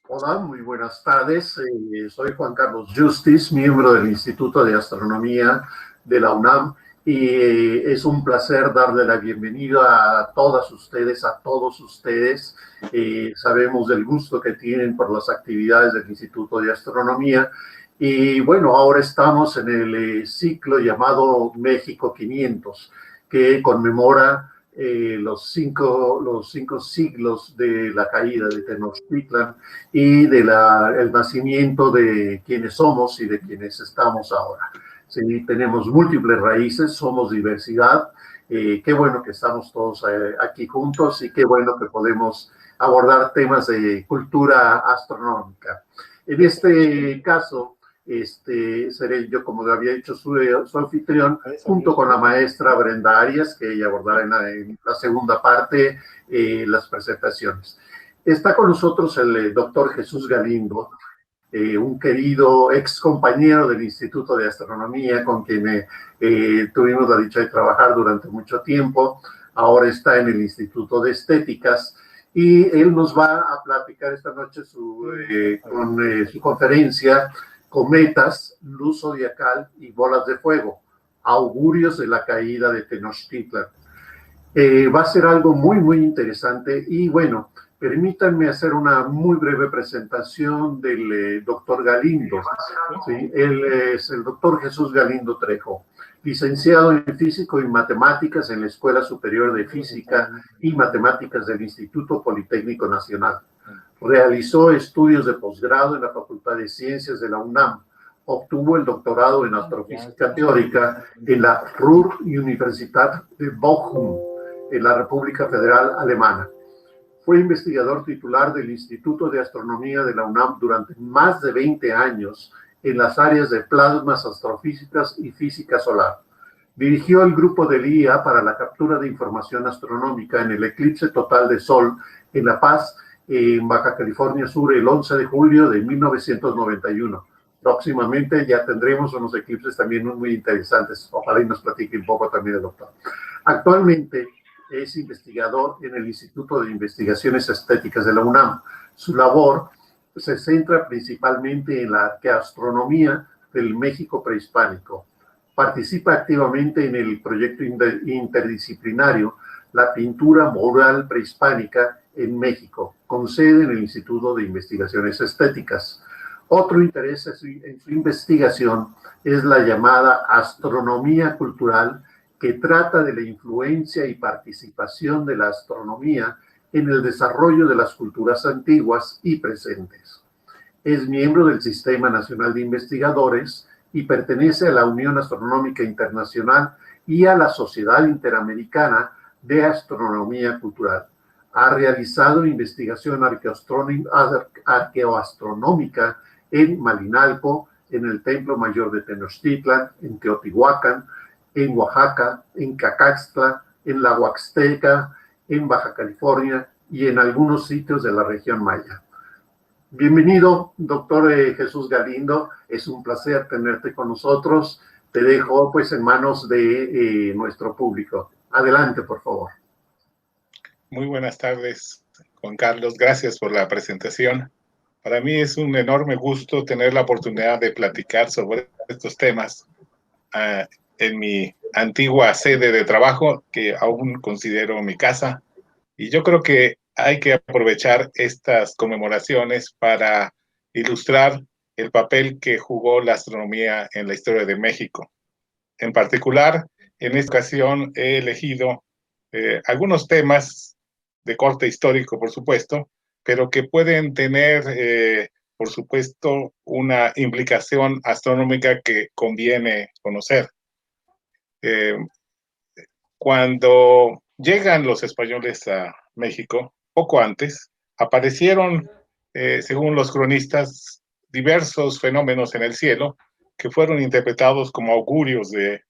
Hola, muy buenas tardes. Soy Juan Carlos Justiz, miembro del Instituto de Astronomía de la UNAM, y es un placer darle la bienvenida a todas ustedes, a todos ustedes. Sabemos del gusto que tienen por las actividades del Instituto de Astronomía. Y bueno, ahora estamos en el ciclo llamado México 500, que conmemora los cinco siglos de la caída de Tenochtitlan y de el nacimiento de quienes somos y de quienes estamos ahora. Sí, tenemos múltiples raíces, somos diversidad. Qué bueno que estamos todos aquí juntos y qué bueno que podemos abordar temas de cultura astronómica. En este caso, seré yo, como lo había dicho, su anfitrión, junto con la maestra Brenda Arias, que ella abordará en la segunda parte las presentaciones. Está con nosotros el doctor Jesús Galindo, un querido ex compañero del Instituto de Astronomía, con quien tuvimos la dicha de trabajar durante mucho tiempo. Ahora está en el Instituto de Estéticas y él nos va a platicar esta noche su conferencia Cometas, Luz Zodiacal y Bolas de Fuego, augurios de la caída de Tenochtitlan. Va a ser algo muy, muy interesante y bueno, permítanme hacer una muy breve presentación del doctor Galindo. ¿Sí? Él es el doctor Jesús Galindo Trejo, licenciado en Físico y Matemáticas en la Escuela Superior de Física y Matemáticas del Instituto Politécnico Nacional. Realizó estudios de posgrado en la Facultad de Ciencias de la UNAM. Obtuvo el doctorado en astrofísica teórica en la Ruhr-Universität de Bochum, en la República Federal Alemana. Fue investigador titular del Instituto de Astronomía de la UNAM durante más de 20 años en las áreas de plasmas astrofísicas y física solar. Dirigió el grupo del IA para la captura de información astronómica en el eclipse total de Sol en La Paz, en Baja California Sur, el 11 de julio de 1991. Próximamente ya tendremos unos eclipses también muy interesantes. Ojalá y nos platique un poco también el doctor. Actualmente es investigador en el Instituto de Investigaciones Estéticas de la UNAM. Su labor se centra principalmente en la arqueoastronomía del México prehispánico. Participa activamente en el proyecto interdisciplinario La pintura mural prehispánica en México, con sede en el Instituto de Investigaciones Estéticas. Otro interés en su investigación es la llamada astronomía cultural, que trata de la influencia y participación de la astronomía en el desarrollo de las culturas antiguas y presentes. Es miembro del Sistema Nacional de Investigadores y pertenece a la Unión Astronómica Internacional y a la Sociedad Interamericana de Astronomía Cultural. Ha realizado investigación arqueoastronómica en Malinalco, en el Templo Mayor de Tenochtitlan, en Teotihuacán, en Oaxaca, en Cacaxtla, en la Huaxteca, en Baja California y en algunos sitios de la región maya. Bienvenido, doctor Jesús Galindo. Es un placer tenerte con nosotros. Te dejo pues en manos de nuestro público. Adelante, por favor. Muy buenas tardes, Juan Carlos. Gracias por la presentación. Para mí es un enorme gusto tener la oportunidad de platicar sobre estos temas en mi antigua sede de trabajo, que aún considero mi casa. Y yo creo que hay que aprovechar estas conmemoraciones para ilustrar el papel que jugó la astronomía en la historia de México. En particular, en esta ocasión he elegido algunos temas de corte histórico, por supuesto, pero que pueden tener, por supuesto, una implicación astronómica que conviene conocer. Cuando llegan los españoles a México, poco antes, aparecieron, según los cronistas, diversos fenómenos en el cielo que fueron interpretados como augurios de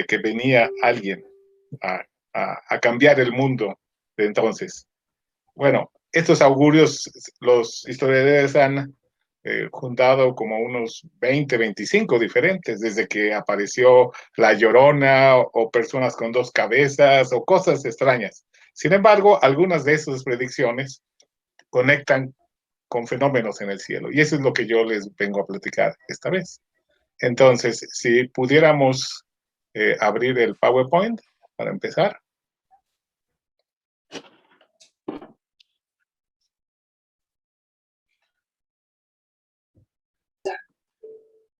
que venía alguien a cambiar el mundo de entonces. Bueno, estos augurios los historiadores han juntado como unos 20, 25 diferentes, desde que apareció La Llorona o personas con dos cabezas o cosas extrañas. Sin embargo, algunas de esas predicciones conectan con fenómenos en el cielo. Y eso es lo que yo les vengo a platicar esta vez. Entonces, si pudiéramos abrir el PowerPoint para empezar.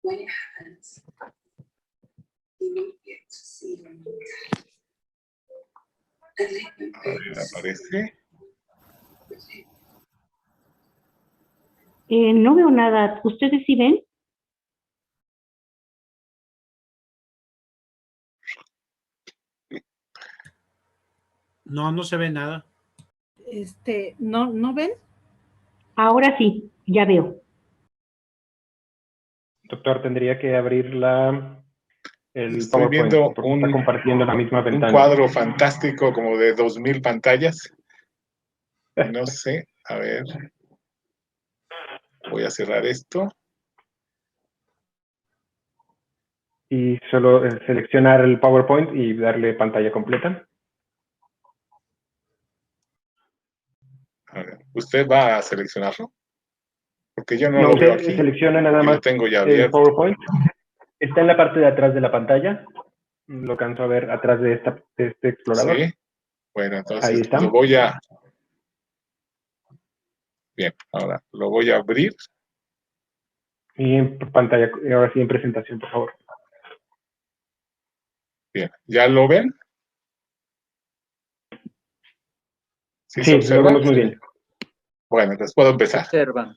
When it happens, you won't be able to see them. And they won't be A able ver, to see aparece. No veo nada. ¿Ustedes sí ven? No, no se ve nada. ¿No ven? Ahora sí, ya veo. Doctor, tendría que abrir el Estoy PowerPoint viendo porque está compartiendo la misma un ventana. cuadro fantástico como de 2000 pantallas. No sé, a ver. Voy a cerrar esto. Y solo seleccionar el PowerPoint y darle pantalla completa. A ver, ¿usted va a seleccionarlo? Porque yo no lo usted veo aquí. selecciona nada Y más lo tengo ya el abierto. PowerPoint. Está en la parte de atrás de la pantalla. Lo alcanzo a ver atrás de este explorador. Sí. Bueno, Ahí entonces está. lo voy a... Bien, ahora lo voy a abrir. Y en pantalla, ahora sí en presentación, por favor. Bien, ¿ya lo ven? ¿Sí se Sí, observa? lo vemos muy bien. Bueno, entonces puedo empezar. Observan.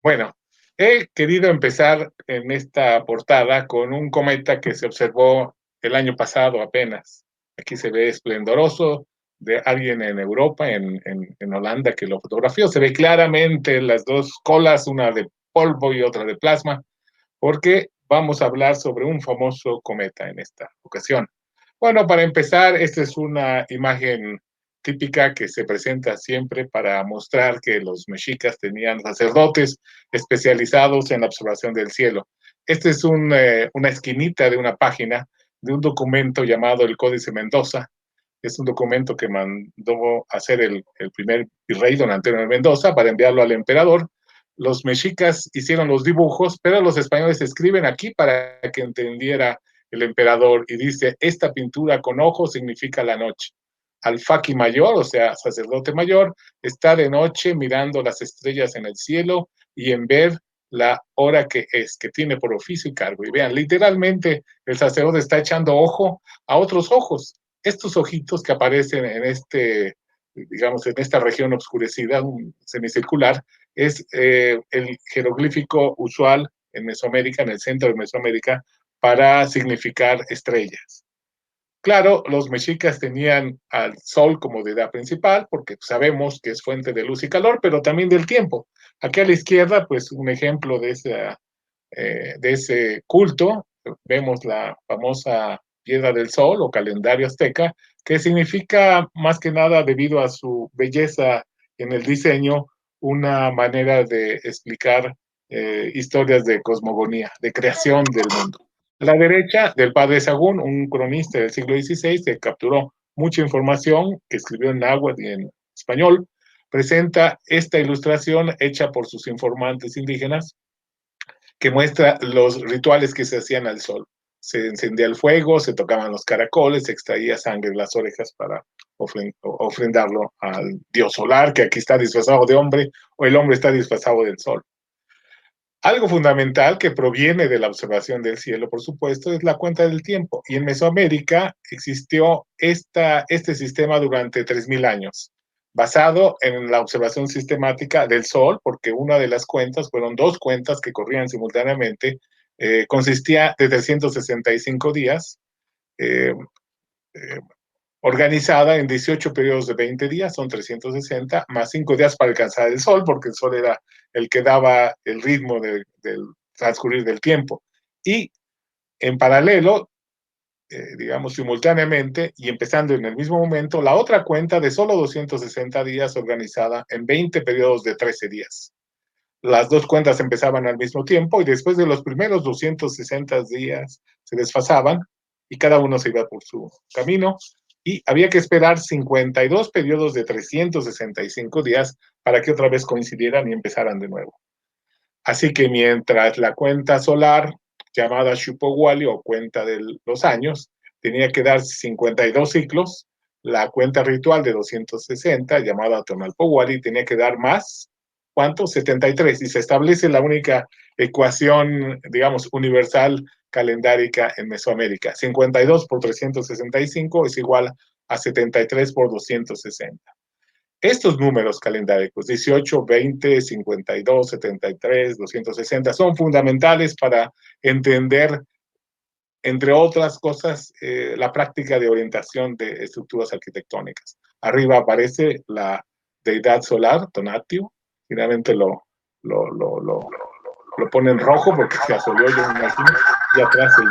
Bueno, he querido empezar en esta portada con un cometa que se observó el año pasado apenas. Aquí se ve esplendoroso de alguien en Europa, en Holanda, que lo fotografió. Se ve claramente las dos colas, una de polvo y otra de plasma, porque vamos a hablar sobre un famoso cometa en esta ocasión. Bueno, para empezar, esta es una imagen típica que se presenta siempre para mostrar que los mexicas tenían sacerdotes especializados en la observación del cielo. Esta es una esquinita de una página de un documento llamado el Códice Mendoza. Es un documento que mandó hacer el primer virrey, don Antonio de Mendoza, para enviarlo al emperador. Los mexicas hicieron los dibujos, pero los españoles escriben aquí para que entendiera el emperador, y dice: esta pintura con ojos significa la noche. Alfaqui mayor, o sea, sacerdote mayor, está de noche mirando las estrellas en el cielo y en ver la hora que es, que tiene por oficio y cargo. Y vean, literalmente el sacerdote está echando ojo a otros ojos. Estos ojitos que aparecen en digamos, en esta región oscurecida, un semicircular, es el jeroglífico usual en Mesoamérica, en el centro de Mesoamérica, para significar estrellas. Claro, los mexicas tenían al sol como deidad principal, porque sabemos que es fuente de luz y calor, pero también del tiempo. Aquí a la izquierda, pues un ejemplo de ese culto, vemos la famosa piedra del sol o calendario azteca, que significa más que nada, debido a su belleza en el diseño, una manera de explicar historias de cosmogonía, de creación del mundo. A la derecha del padre Sagún, un cronista del siglo XVI, se capturó mucha información que escribió en náhuatl y en español. Presenta esta ilustración hecha por sus informantes indígenas, que muestra los rituales que se hacían al sol. Se encendía el fuego, se tocaban los caracoles, se extraía sangre de las orejas para ofrendarlo al dios solar, que aquí está disfrazado de hombre, o el hombre está disfrazado del sol. Algo fundamental que proviene de la observación del cielo, por supuesto, es la cuenta del tiempo. Y en Mesoamérica existió este sistema durante 3000 años, basado en la observación sistemática del Sol, porque una de las cuentas, fueron dos cuentas que corrían simultáneamente, consistía de 365 días, organizada en 18 periodos de 20 días, son 360, más 5 días para alcanzar el sol, porque el sol era el que daba el ritmo del transcurrir del tiempo. Y en paralelo, digamos simultáneamente, y empezando en el mismo momento, la otra cuenta de solo 260 días, organizada en 20 periodos de 13 días. Las dos cuentas empezaban al mismo tiempo, y después de los primeros 260 días se desfasaban, y cada uno se iba por su camino, y había que esperar 52 periodos de 365 días para que otra vez coincidieran y empezaran de nuevo. Así que mientras la cuenta solar, llamada Shupowali o cuenta de los años, tenía que dar 52 ciclos, la cuenta ritual de 260, llamada Tonalpowali, tenía que dar más, ¿cuánto? 73, y se establece la única ecuación, digamos, universal calendárica en Mesoamérica. 52 por 365 es igual a 73 por 260. Estos números calendáricos, 18, 20, 52, 73, 260, son fundamentales para entender, entre otras cosas, la práctica de orientación de estructuras arquitectónicas. Arriba aparece la deidad solar, Tonatiuh, finalmente lo pone en rojo porque se asoleó, yo me imagino, y atrás el...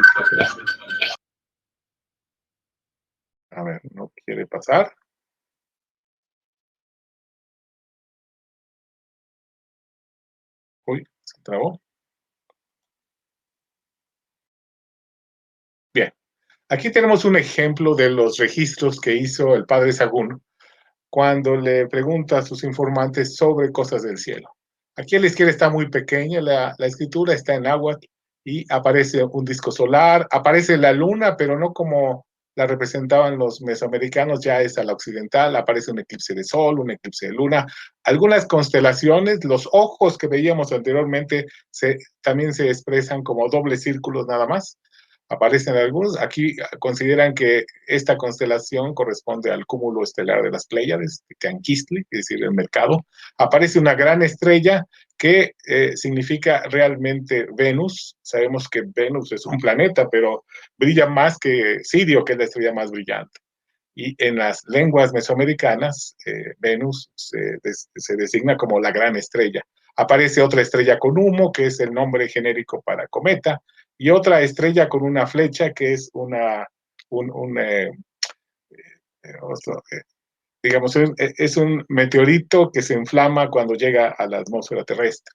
A ver, no quiere pasar. Uy, se trabó. Bien, aquí tenemos un ejemplo de los registros que hizo el padre Sagún cuando le pregunta a sus informantes sobre cosas del cielo. Aquí a la izquierda está muy pequeña, la escritura está en náhuatl y aparece un disco solar, aparece la luna, pero no como la representaban los mesoamericanos, ya es a la occidental, aparece un eclipse de sol, un eclipse de luna, algunas constelaciones, los ojos que veíamos anteriormente también se expresan como dobles círculos nada más. Aparecen algunos. Aquí consideran que esta constelación corresponde al cúmulo estelar de las Pléyades, de Teanquistli, es decir, el mercado. Aparece una gran estrella que significa realmente Venus. Sabemos que Venus es un planeta, pero brilla más que Sirio, que es la estrella más brillante. Y en las lenguas mesoamericanas, Venus se designa como la gran estrella. Aparece otra estrella con humo, que es el nombre genérico para cometa, y otra estrella con una flecha, que es digamos, es un meteorito que se inflama cuando llega a la atmósfera terrestre.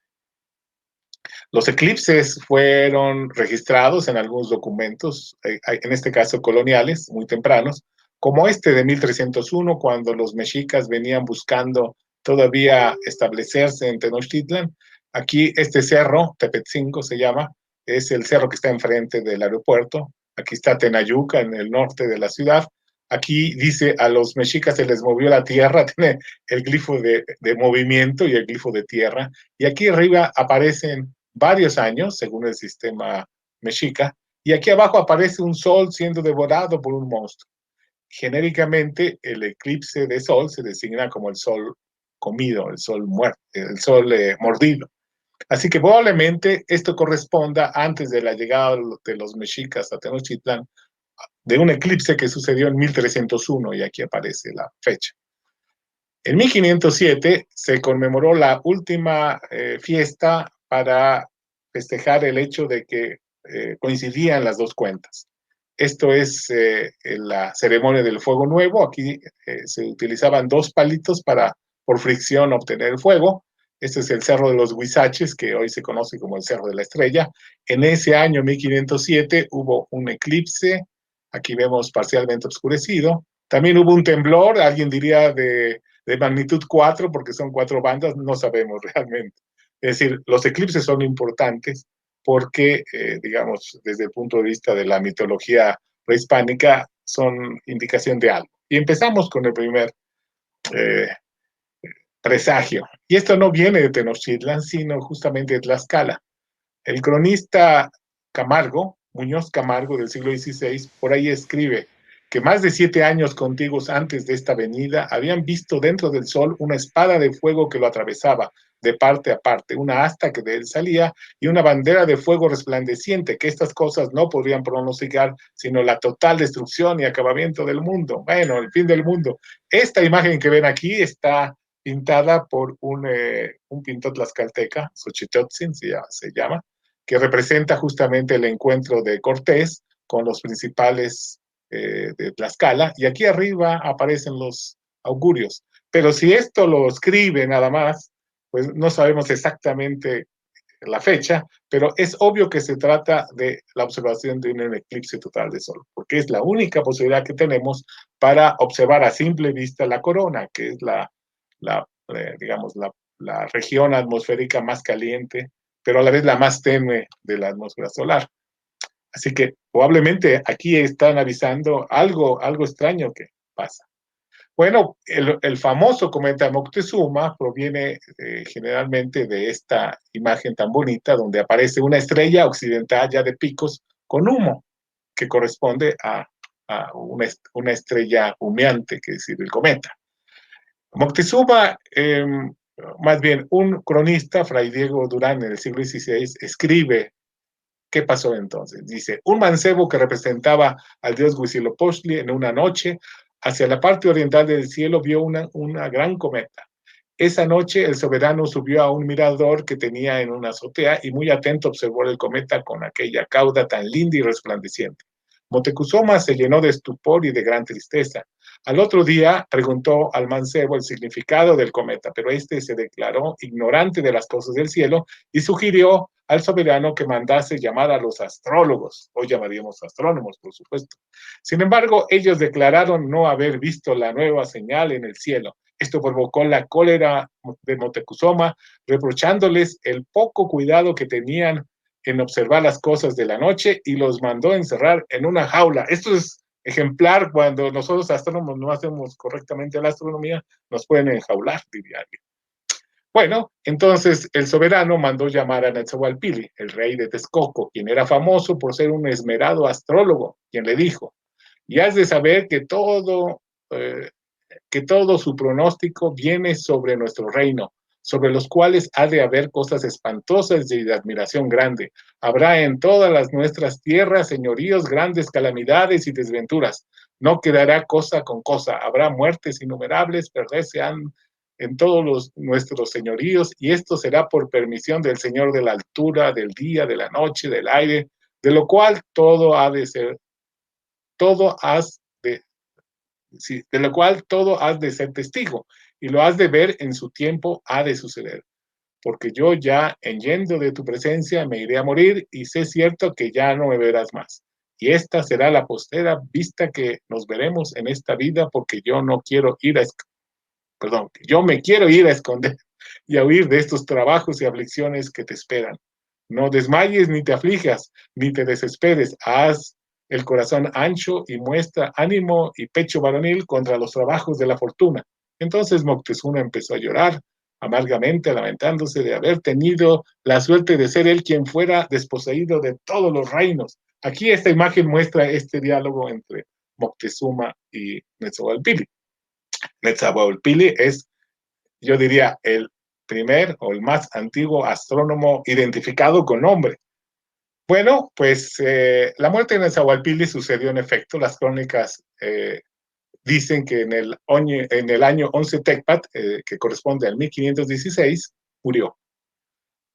Los eclipses fueron registrados en algunos documentos, en este caso coloniales, muy tempranos, como este de 1301, cuando los mexicas venían buscando todavía establecerse en Tenochtitlan. Aquí este cerro, Tepetzingo se llama, es el cerro que está enfrente del aeropuerto. Aquí está Tenayuca, en el norte de la ciudad. Aquí dice, a los mexicas se les movió la tierra, tiene el glifo de movimiento y el glifo de tierra. Y aquí arriba aparecen varios años, según el sistema mexica, y aquí abajo aparece un sol siendo devorado por un monstruo. Genéricamente, el eclipse de sol se designa como el sol comido, el sol muerto, el sol mordido. Así que probablemente esto corresponda antes de la llegada de los mexicas a Tenochtitlan, de un eclipse que sucedió en 1301, y aquí aparece la fecha. En 1507 se conmemoró la última fiesta para festejar el hecho de que coincidían las dos cuentas. Esto es la ceremonia del fuego nuevo. Aquí se utilizaban dos palitos para, por fricción, obtener el fuego. Este es el Cerro de los Huizaches, que hoy se conoce como el Cerro de la Estrella. En ese año, 1507, hubo un eclipse. Aquí vemos parcialmente oscurecido. También hubo un temblor, alguien diría de magnitud 4, porque son 4 bandas, no sabemos realmente. Es decir, los eclipses son importantes porque, digamos, desde el punto de vista de la mitología prehispánica, son indicación de algo. Y empezamos con el primer presagio. Y esto no viene de Tenochtitlan, sino justamente de Tlaxcala. El cronista Camargo, Muñoz Camargo, del siglo XVI, por ahí escribe que más de 7 años contiguos antes de esta venida habían visto dentro del sol una espada de fuego que lo atravesaba de parte a parte, una asta que de él salía y una bandera de fuego resplandeciente, que estas cosas no podrían pronosticar sino la total destrucción y acabamiento del mundo. Bueno, el fin del mundo. Esta imagen que ven aquí está pintada por un pintor tlaxcalteca, Xochitl se llama, que representa justamente el encuentro de Cortés con los principales de Tlaxcala, y aquí arriba aparecen los augurios. Pero si esto lo escribe nada más, pues no sabemos exactamente la fecha, pero es obvio que se trata de la observación de un eclipse total de sol, porque es la única posibilidad que tenemos para observar a simple vista la corona, que es la digamos, la región atmosférica más caliente, pero a la vez la más tenue de la atmósfera solar. Así que probablemente aquí están avisando algo extraño que pasa. Bueno, el famoso cometa Moctezuma proviene generalmente de esta imagen tan bonita donde aparece una estrella occidental ya de picos con humo, que corresponde a una estrella humeante, que es decir, el cometa. Moctezuma, más bien un cronista, Fray Diego Durán, en el siglo XVI, escribe qué pasó entonces. Dice, un mancebo que representaba al dios Huitzilopochtli en una noche, hacia la parte oriental del cielo vio una gran cometa. Esa noche el soberano subió a un mirador que tenía en una azotea y muy atento observó el cometa con aquella cauda tan linda y resplandeciente. Moctezuma se llenó de estupor y de gran tristeza. Al otro día preguntó al mancebo el significado del cometa, pero este se declaró ignorante de las cosas del cielo y sugirió al soberano que mandase llamar a los astrólogos, hoy llamaríamos astrónomos, por supuesto. Sin embargo, ellos declararon no haber visto la nueva señal en el cielo. Esto provocó la cólera de Moctezuma, reprochándoles el poco cuidado que tenían en observar las cosas de la noche y los mandó encerrar en una jaula. Esto es ejemplar cuando nosotros astrónomos no hacemos correctamente la astronomía, nos pueden enjaular, diría alguien. Bueno, entonces el soberano mandó llamar a Netzahualpili, el rey de Texcoco, quien era famoso por ser un esmerado astrólogo, quien le dijo, y has de saber que todo su pronóstico viene sobre nuestro reino, sobre los cuales ha de haber cosas espantosas y de admiración grande. Habrá en todas las nuestras tierras señoríos, grandes calamidades y desventuras. No quedará cosa con cosa. Habrá muertes innumerables, perderse en todos nuestros señoríos, y esto será por permisión del Señor de la altura, del día, de la noche, del aire, de lo cual todo has de ser testigo, y lo has de ver en su tiempo ha de suceder. Porque yo ya, en yendo de tu presencia, me iré a morir, y sé cierto que ya no me verás más. Y esta será la postera vista que nos veremos en esta vida, porque yo me quiero ir a esconder y a huir de estos trabajos y aflicciones que te esperan. No desmayes ni te aflijas, ni te desesperes. Haz el corazón ancho y muestra ánimo y pecho varonil contra los trabajos de la fortuna. Entonces Moctezuma empezó a llorar amargamente, lamentándose de haber tenido la suerte de ser él quien fuera desposeído de todos los reinos. Aquí esta imagen muestra este diálogo entre Moctezuma y Netzahualpili. Netzahualpili es, yo diría, el primer o el más antiguo astrónomo identificado con nombre. Bueno, pues la muerte de Netzahualpili sucedió en efecto. Las crónicas dicen que en el año 11 Tecpat, que corresponde al 1516, murió.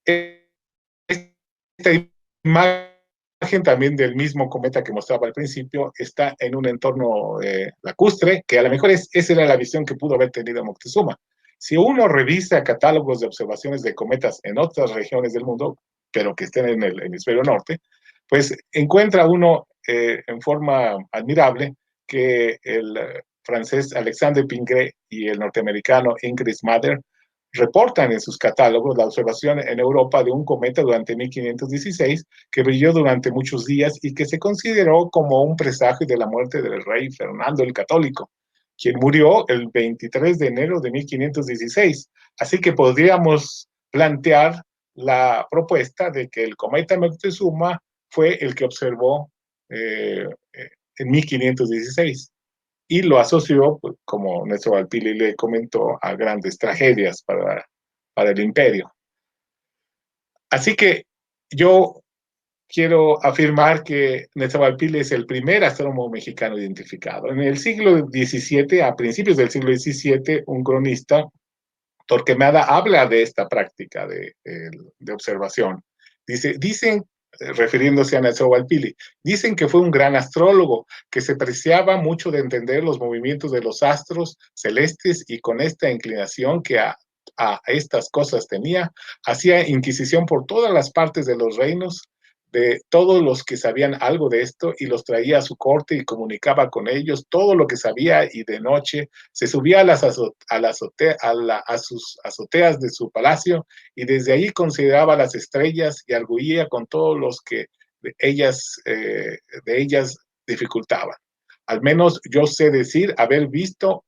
Esta imagen también del mismo cometa que mostraba al principio está en un entorno lacustre, que a lo mejor esa era la visión que pudo haber tenido Moctezuma. Si uno revisa catálogos de observaciones de cometas en otras regiones del mundo, pero que estén en el hemisferio norte, pues encuentra uno en forma admirable que el francés Alexandre Pingré y el norteamericano Ingrid Mather reportan en sus catálogos la observación en Europa de un cometa durante 1516 que brilló durante muchos días y que se consideró como un presagio de la muerte del rey Fernando el Católico, quien murió el 23 de enero de 1516. Así que podríamos plantear la propuesta de que el cometa Moctezuma fue el que observó en 1516 y lo asoció, pues, como Netzahualpili le comentó, a grandes tragedias para el imperio. Así que yo quiero afirmar que Netzahualpili es el primer astrónomo mexicano identificado. En el siglo XVII, a principios del siglo XVII, un cronista, Torquemada, habla de esta práctica de observación. Dicen, refiriéndose a Netzahualpili, dicen que fue un gran astrólogo, que se preciaba mucho de entender los movimientos de los astros celestes y con esta inclinación que a estas cosas tenía, hacía inquisición por todas las partes de los reinos, de todos los que sabían algo de esto y los traía a su corte y comunicaba con ellos todo lo que sabía, y de noche se subía a sus azoteas de su palacio y desde ahí consideraba las estrellas y arguía con todos los que de ellas dificultaban. Al menos yo sé decir haber visto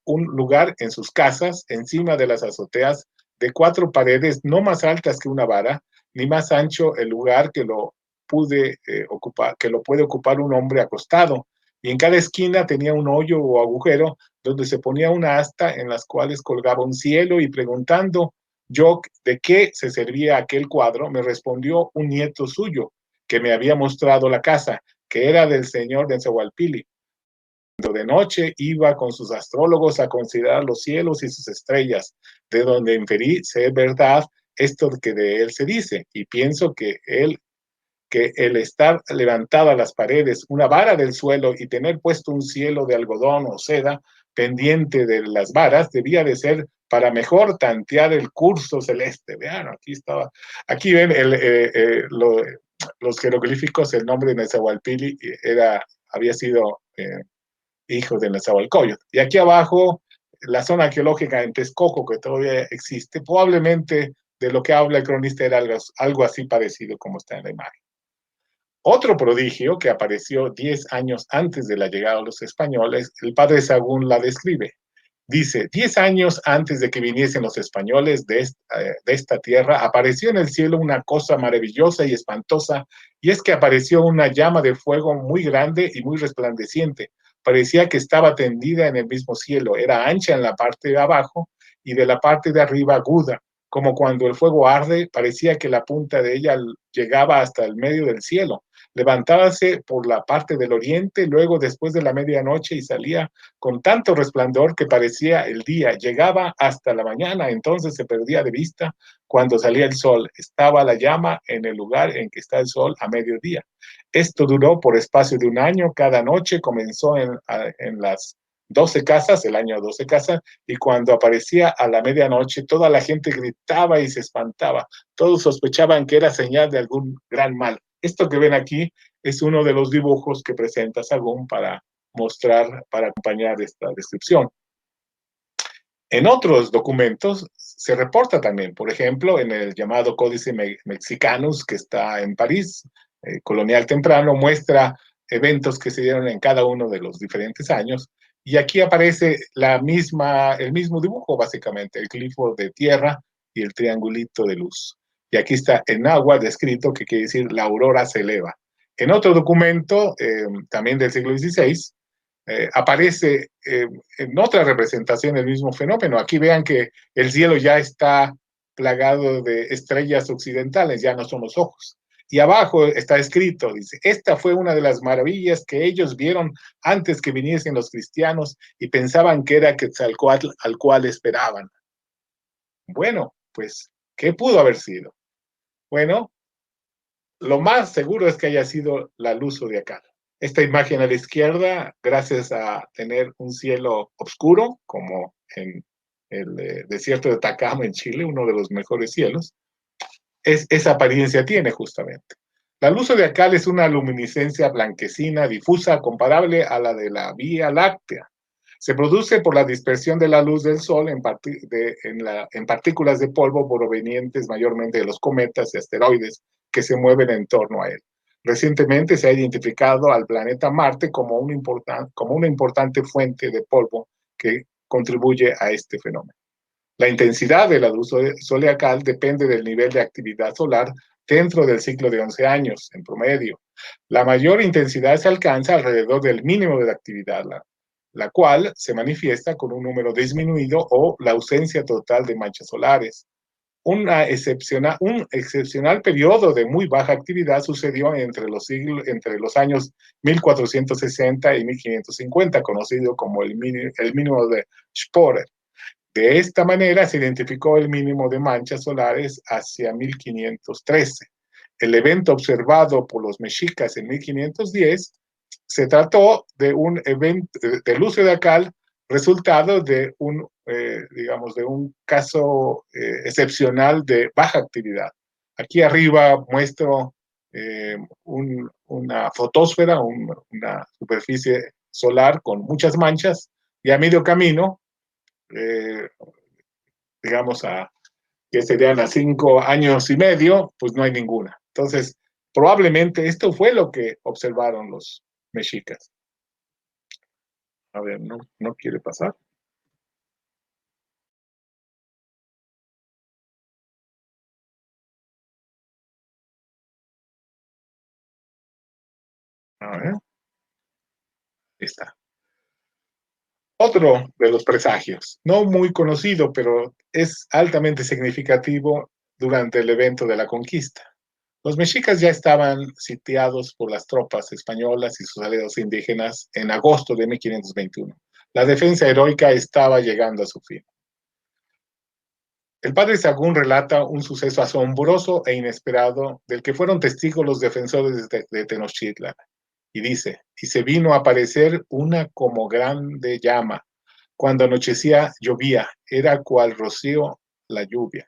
un lugar en sus casas, encima de las azoteas, de 4 paredes, no más altas que una vara, ni más ancho el lugar que lo puede ocupar un hombre acostado. Y en cada esquina tenía un hoyo o agujero donde se ponía una asta en las cuales colgaba un cielo, y preguntando yo de qué se servía aquel cuadro, me respondió un nieto suyo que me había mostrado la casa, que era del señor de Nezahualpilli. De noche iba con sus astrólogos a considerar los cielos y sus estrellas, de donde inferí ser verdad esto que de él se dice, y pienso que el estar levantado a las paredes, una vara del suelo, y tener puesto un cielo de algodón o seda pendiente de las varas, debía de ser para mejor tantear el curso celeste. Vean, aquí ven los jeroglíficos. El nombre de Nezahualpilli había sido hijo de Nezahualcóyotl. Y aquí abajo, la zona arqueológica en Texcoco, que todavía existe, probablemente de lo que habla el cronista era algo así parecido como está en la imagen. Otro prodigio que apareció 10 años antes de la llegada de los españoles, el padre Sagún la describe. Dice: 10 años antes de que viniesen los españoles de esta tierra, apareció en el cielo una cosa maravillosa y espantosa, y es que apareció una llama de fuego muy grande y muy resplandeciente. Parecía que estaba tendida en el mismo cielo, era ancha en la parte de abajo y de la parte de arriba aguda, como cuando el fuego arde. Parecía que la punta de ella llegaba hasta el medio del cielo. Levantábase por la parte del oriente, luego después de la medianoche, y salía con tanto resplandor que parecía el día. Llegaba hasta la mañana, entonces se perdía de vista cuando salía el sol. Estaba la llama en el lugar en que está el sol a mediodía. Esto duró por espacio de un año. Cada noche comenzó en las 12 casas, el año 12 casas, y cuando aparecía a la medianoche, toda la gente gritaba y se espantaba. Todos sospechaban que era señal de algún gran mal. Esto que ven aquí es uno de los dibujos que presenta Sagún para mostrar, para acompañar esta descripción. En otros documentos se reporta también, por ejemplo, en el llamado Códice Mexicanus, que está en París, colonial temprano, muestra eventos que se dieron en cada uno de los diferentes años, y aquí aparece el mismo dibujo, básicamente, el glifo de tierra y el triangulito de luz. Y aquí está en agua descrito, que quiere decir la aurora se eleva. En otro documento, también del siglo XVI, aparece en otra representación el mismo fenómeno. Aquí vean que el cielo ya está plagado de estrellas occidentales, ya no son los ojos. Y abajo está escrito, dice: esta fue una de las maravillas que ellos vieron antes que viniesen los cristianos y pensaban que era Quetzalcóatl al cual esperaban. Bueno, pues, ¿qué pudo haber sido? Bueno, lo más seguro es que haya sido la luz zodiacal. Esta imagen a la izquierda, gracias a tener un cielo oscuro, como en el desierto de Atacama en Chile, uno de los mejores cielos, esa apariencia tiene justamente. La luz zodiacal es una luminiscencia blanquecina difusa comparable a la de la Vía Láctea. Se produce por la dispersión de la luz del Sol en partículas de polvo provenientes mayormente de los cometas y asteroides que se mueven en torno a él. Recientemente se ha identificado al planeta Marte como una importante fuente de polvo que contribuye a este fenómeno. La intensidad de la luz zodiacal depende del nivel de actividad solar dentro del ciclo de 11 años, en promedio. La mayor intensidad se alcanza alrededor del mínimo de la actividad, la cual se manifiesta con un número disminuido o la ausencia total de manchas solares. Un excepcional periodo de muy baja actividad sucedió entre los años 1460 y 1550, conocido como el mínimo de Sporer. De esta manera se identificó el mínimo de manchas solares hacia 1513. El evento observado por los mexicas en 1510 se trató de un evento de luz zodiacal resultado de un caso excepcional de baja actividad. Aquí arriba muestro una fotosfera, una superficie solar con muchas manchas, y a medio camino, digamos, que serían a 5 años y medio, pues no hay ninguna. Entonces, probablemente esto fue lo que observaron los mexicas. A ver, no quiere pasar. A ver, ahí está. Otro de los presagios, no muy conocido, pero es altamente significativo durante el evento de la conquista. Los mexicas ya estaban sitiados por las tropas españolas y sus aliados indígenas en agosto de 1521. La defensa heroica estaba llegando a su fin. El padre Sagún relata un suceso asombroso e inesperado del que fueron testigos los defensores de Tenochtitlan. Y dice, y se vino a aparecer una como grande llama. Cuando anochecía llovía, era cual rocío la lluvia.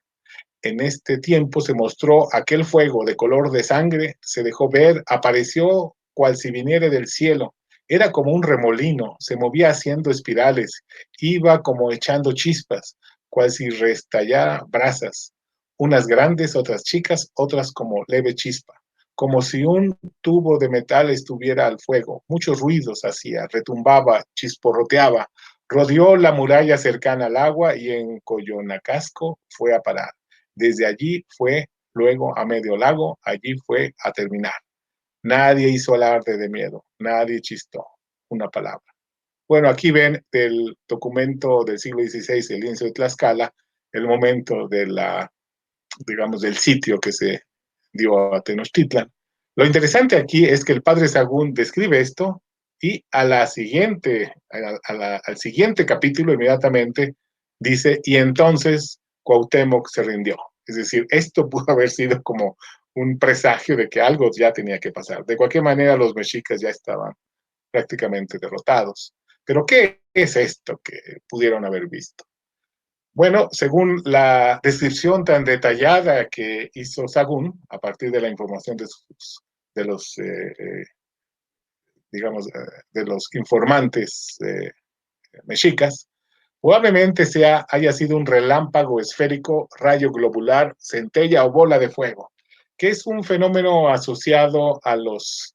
En este tiempo se mostró aquel fuego de color de sangre, se dejó ver, apareció cual si viniera del cielo. Era como un remolino, se movía haciendo espirales, iba como echando chispas, cual si restallara brasas, unas grandes, otras chicas, otras como leve chispa, como si un tubo de metal estuviera al fuego. Muchos ruidos hacía, retumbaba, chisporroteaba, rodeó la muralla cercana al agua y en Coyonacasco fue a parar. Desde allí fue luego a medio lago, allí fue a terminar. Nadie hizo alarde de miedo, nadie chistó una palabra. Bueno, aquí ven del documento del siglo XVI, el lienzo de Tlaxcala, el momento de digamos, del sitio que se dio a Tenochtitlan. Lo interesante aquí es que el padre Sagún describe esto y al siguiente capítulo inmediatamente dice, y entonces Cuauhtémoc se rindió. Es decir, esto pudo haber sido como un presagio de que algo ya tenía que pasar. De cualquier manera, los mexicas ya estaban prácticamente derrotados. Pero ¿qué es esto que pudieron haber visto? Bueno, según la descripción tan detallada que hizo Sagún, a partir de la información de los digamos, de los informantes mexicas, probablemente haya sido un relámpago esférico, rayo globular, centella o bola de fuego, que es un fenómeno asociado a los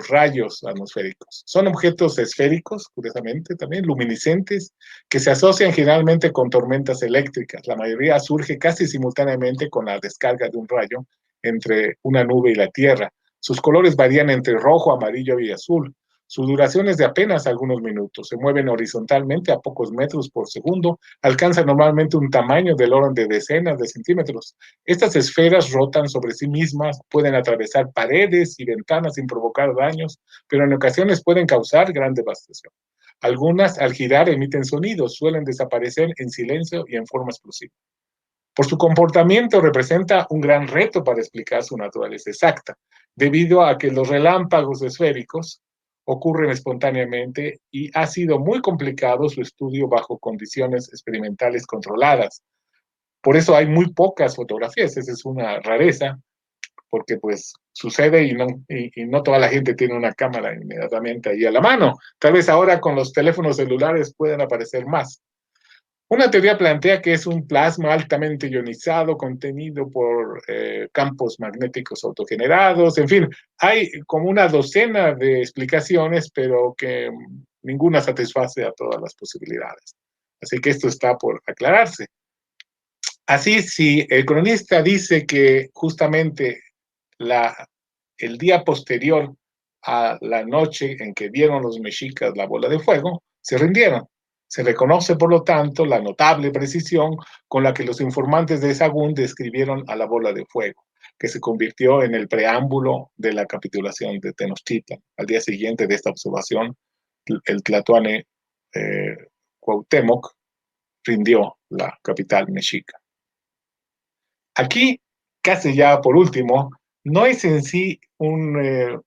rayos atmosféricos. Son objetos esféricos, curiosamente, también luminiscentes, que se asocian generalmente con tormentas eléctricas. La mayoría surge casi simultáneamente con la descarga de un rayo entre una nube y la Tierra. Sus colores varían entre rojo, amarillo y azul. Su duración es de apenas algunos minutos. Se mueven horizontalmente a pocos metros por segundo. Alcanzan normalmente un tamaño del orden de decenas de centímetros. Estas esferas rotan sobre sí mismas, pueden atravesar paredes y ventanas sin provocar daños, pero en ocasiones pueden causar gran devastación. Algunas, al girar, emiten sonidos, suelen desaparecer en silencio y en forma explosiva. Por su comportamiento representa un gran reto para explicar su naturaleza exacta, debido a que los relámpagos esféricos ocurren espontáneamente y ha sido muy complicado su estudio bajo condiciones experimentales controladas. Por eso hay muy pocas fotografías, esa es una rareza, porque pues sucede y no toda la gente tiene una cámara inmediatamente ahí a la mano. Tal vez ahora con los teléfonos celulares pueden aparecer más. Una teoría plantea que es un plasma altamente ionizado contenido por campos magnéticos autogenerados. En fin, hay como una docena de explicaciones, pero que ninguna satisface a todas las posibilidades. Así que esto está por aclararse. Así, si el cronista dice que justamente el día posterior a la noche en que vieron los mexicas la bola de fuego, se rindieron. Se reconoce, por lo tanto, la notable precisión con la que los informantes de Sagún describieron a la bola de fuego, que se convirtió en el preámbulo de la capitulación de Tenochtitlan. Al día siguiente de esta observación, el tlatoane Cuauhtémoc rindió la capital mexica. Aquí, casi ya por último, no es en sí una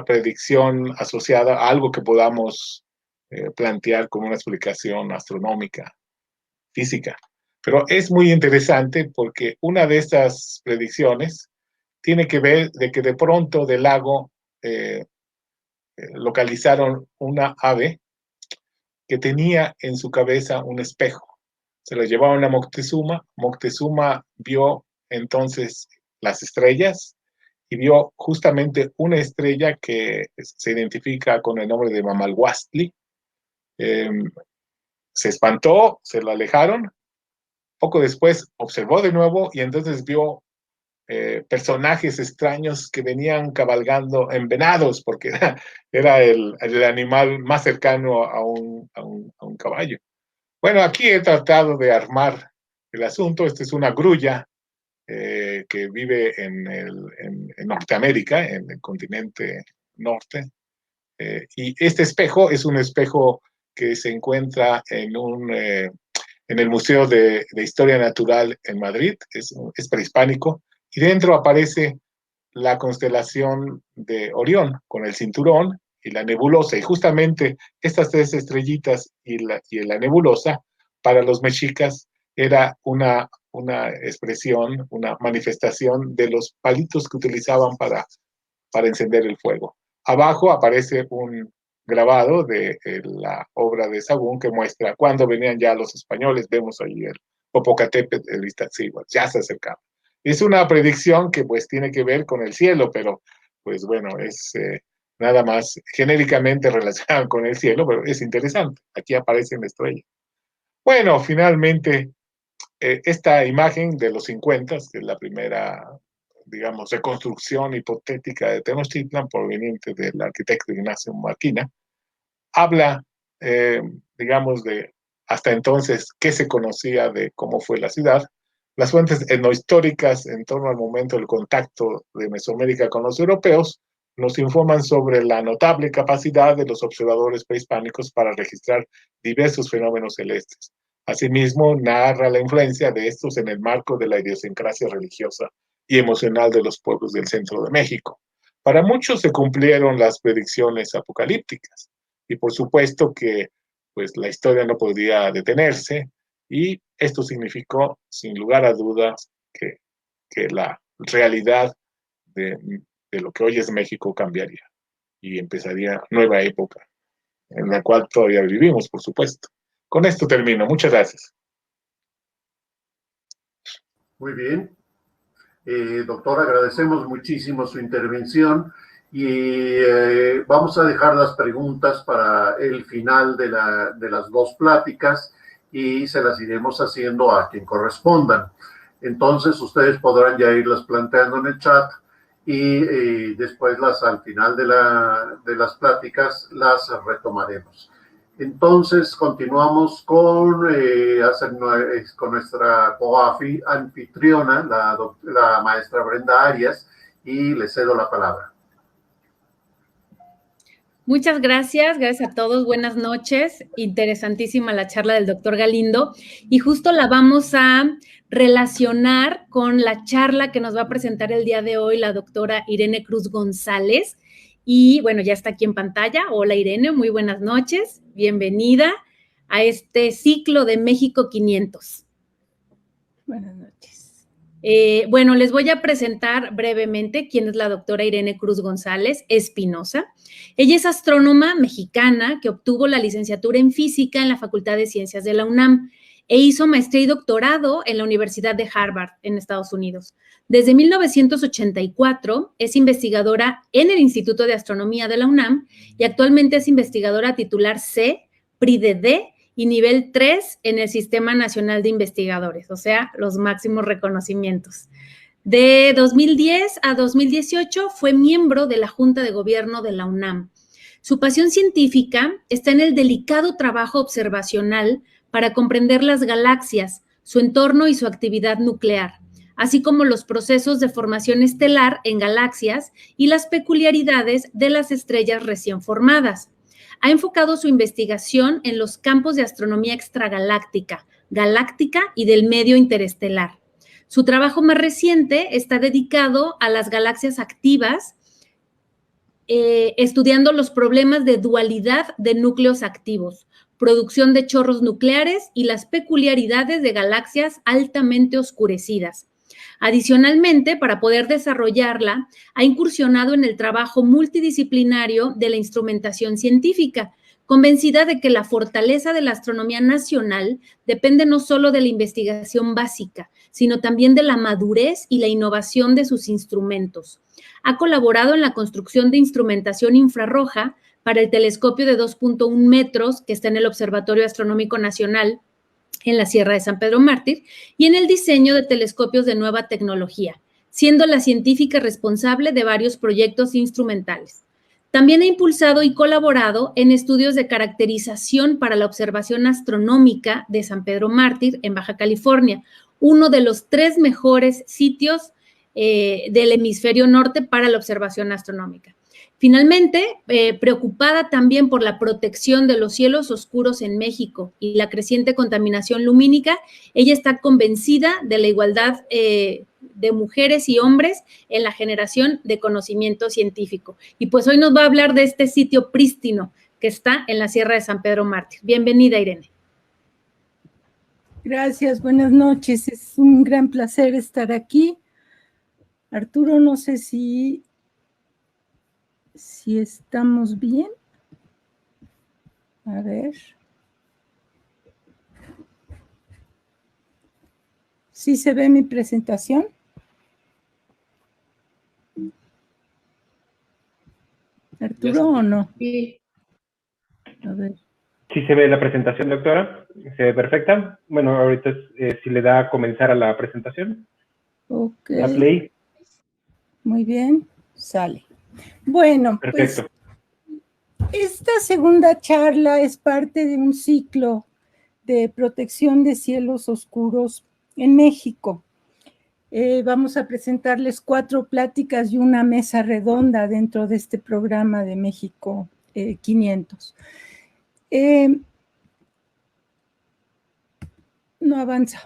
predicción asociada a algo que podamos plantear como una explicación astronómica, física. Pero es muy interesante porque una de estas predicciones tiene que ver de que de pronto del lago localizaron una ave que tenía en su cabeza un espejo. Se lo llevaron a Moctezuma. Moctezuma vio entonces las estrellas y vio justamente una estrella que se identifica con el nombre de Mamalhuastli. Se espantó, se lo alejaron. Poco después observó de nuevo y entonces vio personajes extraños que venían cabalgando en venados, porque era el animal más cercano a un caballo. Bueno, aquí he tratado de armar el asunto. Esta es una grulla que vive en Norteamérica, en el continente norte. Y este espejo es un espejo que se encuentra en el Museo de Historia Natural en Madrid, es prehispánico, y dentro aparece la constelación de Orión, con el cinturón y la nebulosa, y justamente estas tres estrellitas y la nebulosa, para los mexicas, era una expresión, una manifestación de los palitos que utilizaban para encender el fuego. Abajo aparece un grabado de la obra de Sahagún que muestra cuando venían ya los españoles. Vemos ahí el Popocatépetl, el Iztaccíhuatl, ya se acercaba. Es una predicción que pues tiene que ver con el cielo, pero pues bueno, es nada más genéricamente relacionado con el cielo, pero es interesante. Aquí aparecen estrellas. Bueno, finalmente, esta imagen de los 50, que es la primera, digamos, reconstrucción hipotética de Tenochtitlan proveniente del arquitecto Ignacio Marquina, habla, digamos, de hasta entonces qué se conocía de cómo fue la ciudad. Las fuentes etnohistóricas en torno al momento del contacto de Mesoamérica con los europeos nos informan sobre la notable capacidad de los observadores prehispánicos para registrar diversos fenómenos celestes. Asimismo, narra la influencia de estos en el marco de la idiosincrasia religiosa y emocional de los pueblos del centro de México. Para muchos se cumplieron las predicciones apocalípticas y por supuesto que pues, la historia no podía detenerse y esto significó, sin lugar a dudas, que la realidad de lo que hoy es México cambiaría y empezaría nueva época en la cual todavía vivimos, por supuesto. Con esto termino. Muchas gracias. Muy bien. Doctor, agradecemos muchísimo su intervención y vamos a dejar las preguntas para el final de las dos pláticas y se las iremos haciendo a quien correspondan. Entonces, ustedes podrán ya irlas planteando en el chat y después al final de las pláticas las retomaremos. Entonces, continuamos con nuestra coanfitriona, la maestra Brenda Arias, y le cedo la palabra. Muchas gracias a todos, buenas noches. Interesantísima la charla del doctor Galindo y justo la vamos a relacionar con la charla que nos va a presentar el día de hoy la doctora Irene Cruz González. Y bueno, ya está aquí en pantalla. Hola Irene, muy buenas noches. Bienvenida a este ciclo de México 500. Buenas noches. Bueno, les voy a presentar brevemente quién es la doctora Irene Cruz González Espinosa. Ella es astrónoma mexicana que obtuvo la licenciatura en física en la Facultad de Ciencias de la UNAM e hizo maestría y doctorado en la Universidad de Harvard en Estados Unidos. Desde 1984 es investigadora en el Instituto de Astronomía de la UNAM y actualmente es investigadora titular C, PRI de D y nivel 3 en el Sistema Nacional de Investigadores, o sea, los máximos reconocimientos. De 2010 a 2018 fue miembro de la Junta de Gobierno de la UNAM. Su pasión científica está en el delicado trabajo observacional para comprender las galaxias, su entorno y su actividad nuclear, así como los procesos de formación estelar en galaxias y las peculiaridades de las estrellas recién formadas. Ha enfocado su investigación en los campos de astronomía extragaláctica, galáctica y del medio interestelar. Su trabajo más reciente está dedicado a las galaxias activas, estudiando los problemas de dualidad de núcleos activos, producción de chorros nucleares y las peculiaridades de galaxias altamente oscurecidas. Adicionalmente, para poder desarrollarla, ha incursionado en el trabajo multidisciplinario de la instrumentación científica, convencida de que la fortaleza de la astronomía nacional depende no solo de la investigación básica, sino también de la madurez y la innovación de sus instrumentos. Ha colaborado en la construcción de instrumentación infrarroja para el telescopio de 2.1 metros que está en el Observatorio Astronómico Nacional en la Sierra de San Pedro Mártir y en el diseño de telescopios de nueva tecnología, siendo la científica responsable de varios proyectos instrumentales. También ha impulsado y colaborado en estudios de caracterización para la observación astronómica de San Pedro Mártir en Baja California, uno de los 3 mejores sitios del hemisferio norte para la observación astronómica. Finalmente, preocupada también por la protección de los cielos oscuros en México y la creciente contaminación lumínica, ella está convencida de la igualdad de mujeres y hombres en la generación de conocimiento científico. Y pues hoy nos va a hablar de este sitio prístino que está en la Sierra de San Pedro Mártir. Bienvenida, Irene. Gracias, buenas noches. Es un gran placer estar aquí. Arturo, no sé si estamos bien. A ver. ¿Sí se ve mi presentación? ¿Arturo o no? Sí. A ver. ¿Sí se ve la presentación, doctora? ¿Se ve perfecta? Bueno, ahorita si le da a comenzar a la presentación. Ok. La play. Muy bien, sale. Bueno, Perfecto. pues esta segunda charla es parte de un ciclo de protección de cielos oscuros en México. Vamos a presentarles 4 pláticas y una mesa redonda dentro de este programa de México 500. No avanza.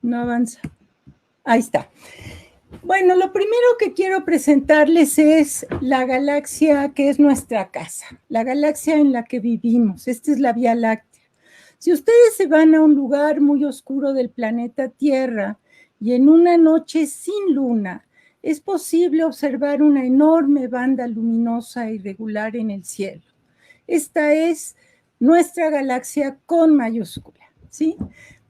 No avanza. Ahí está. Bueno, lo primero que quiero presentarles es la galaxia que es nuestra casa, la galaxia en la que vivimos. Esta es la Vía Láctea. Si ustedes se van a un lugar muy oscuro del planeta Tierra y en una noche sin luna, es posible observar una enorme banda luminosa irregular en el cielo. Esta es nuestra galaxia con mayúscula, ¿sí?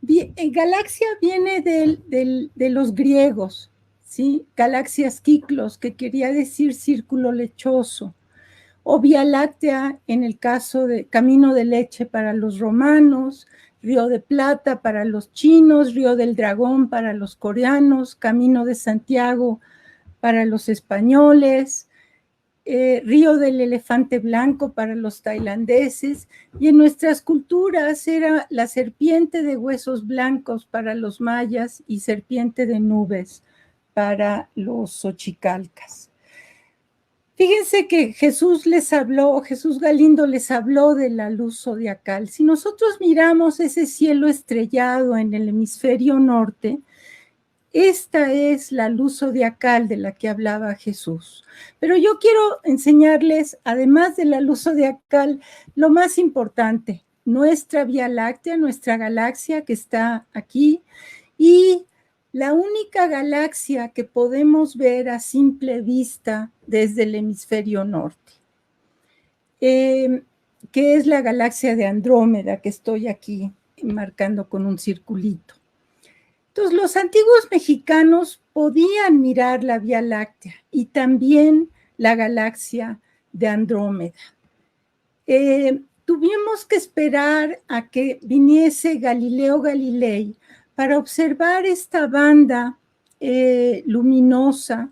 Galaxia viene de los griegos, ¿sí? Galaxias Kyklos, que quería decir círculo lechoso, o Vía Láctea en el caso de Camino de Leche para los romanos, Río de Plata para los chinos, Río del Dragón para los coreanos, Camino de Santiago para los españoles, Río del Elefante Blanco para los tailandeses, y en nuestras culturas era la serpiente de huesos blancos para los mayas y serpiente de nubes para los xochicalcas. Fíjense que Jesús Galindo les habló de la luz zodiacal. Si nosotros miramos ese cielo estrellado en el hemisferio norte, esta es la luz zodiacal de la que hablaba Jesús. Pero yo quiero enseñarles, además de la luz zodiacal, lo más importante, nuestra Vía Láctea, nuestra galaxia que está aquí, y la única galaxia que podemos ver a simple vista desde el hemisferio norte, que es la galaxia de Andrómeda, que estoy aquí marcando con un circulito. Entonces, los antiguos mexicanos podían mirar la Vía Láctea y también la galaxia de Andrómeda. Tuvimos que esperar a que viniese Galileo Galilei para observar esta banda luminosa,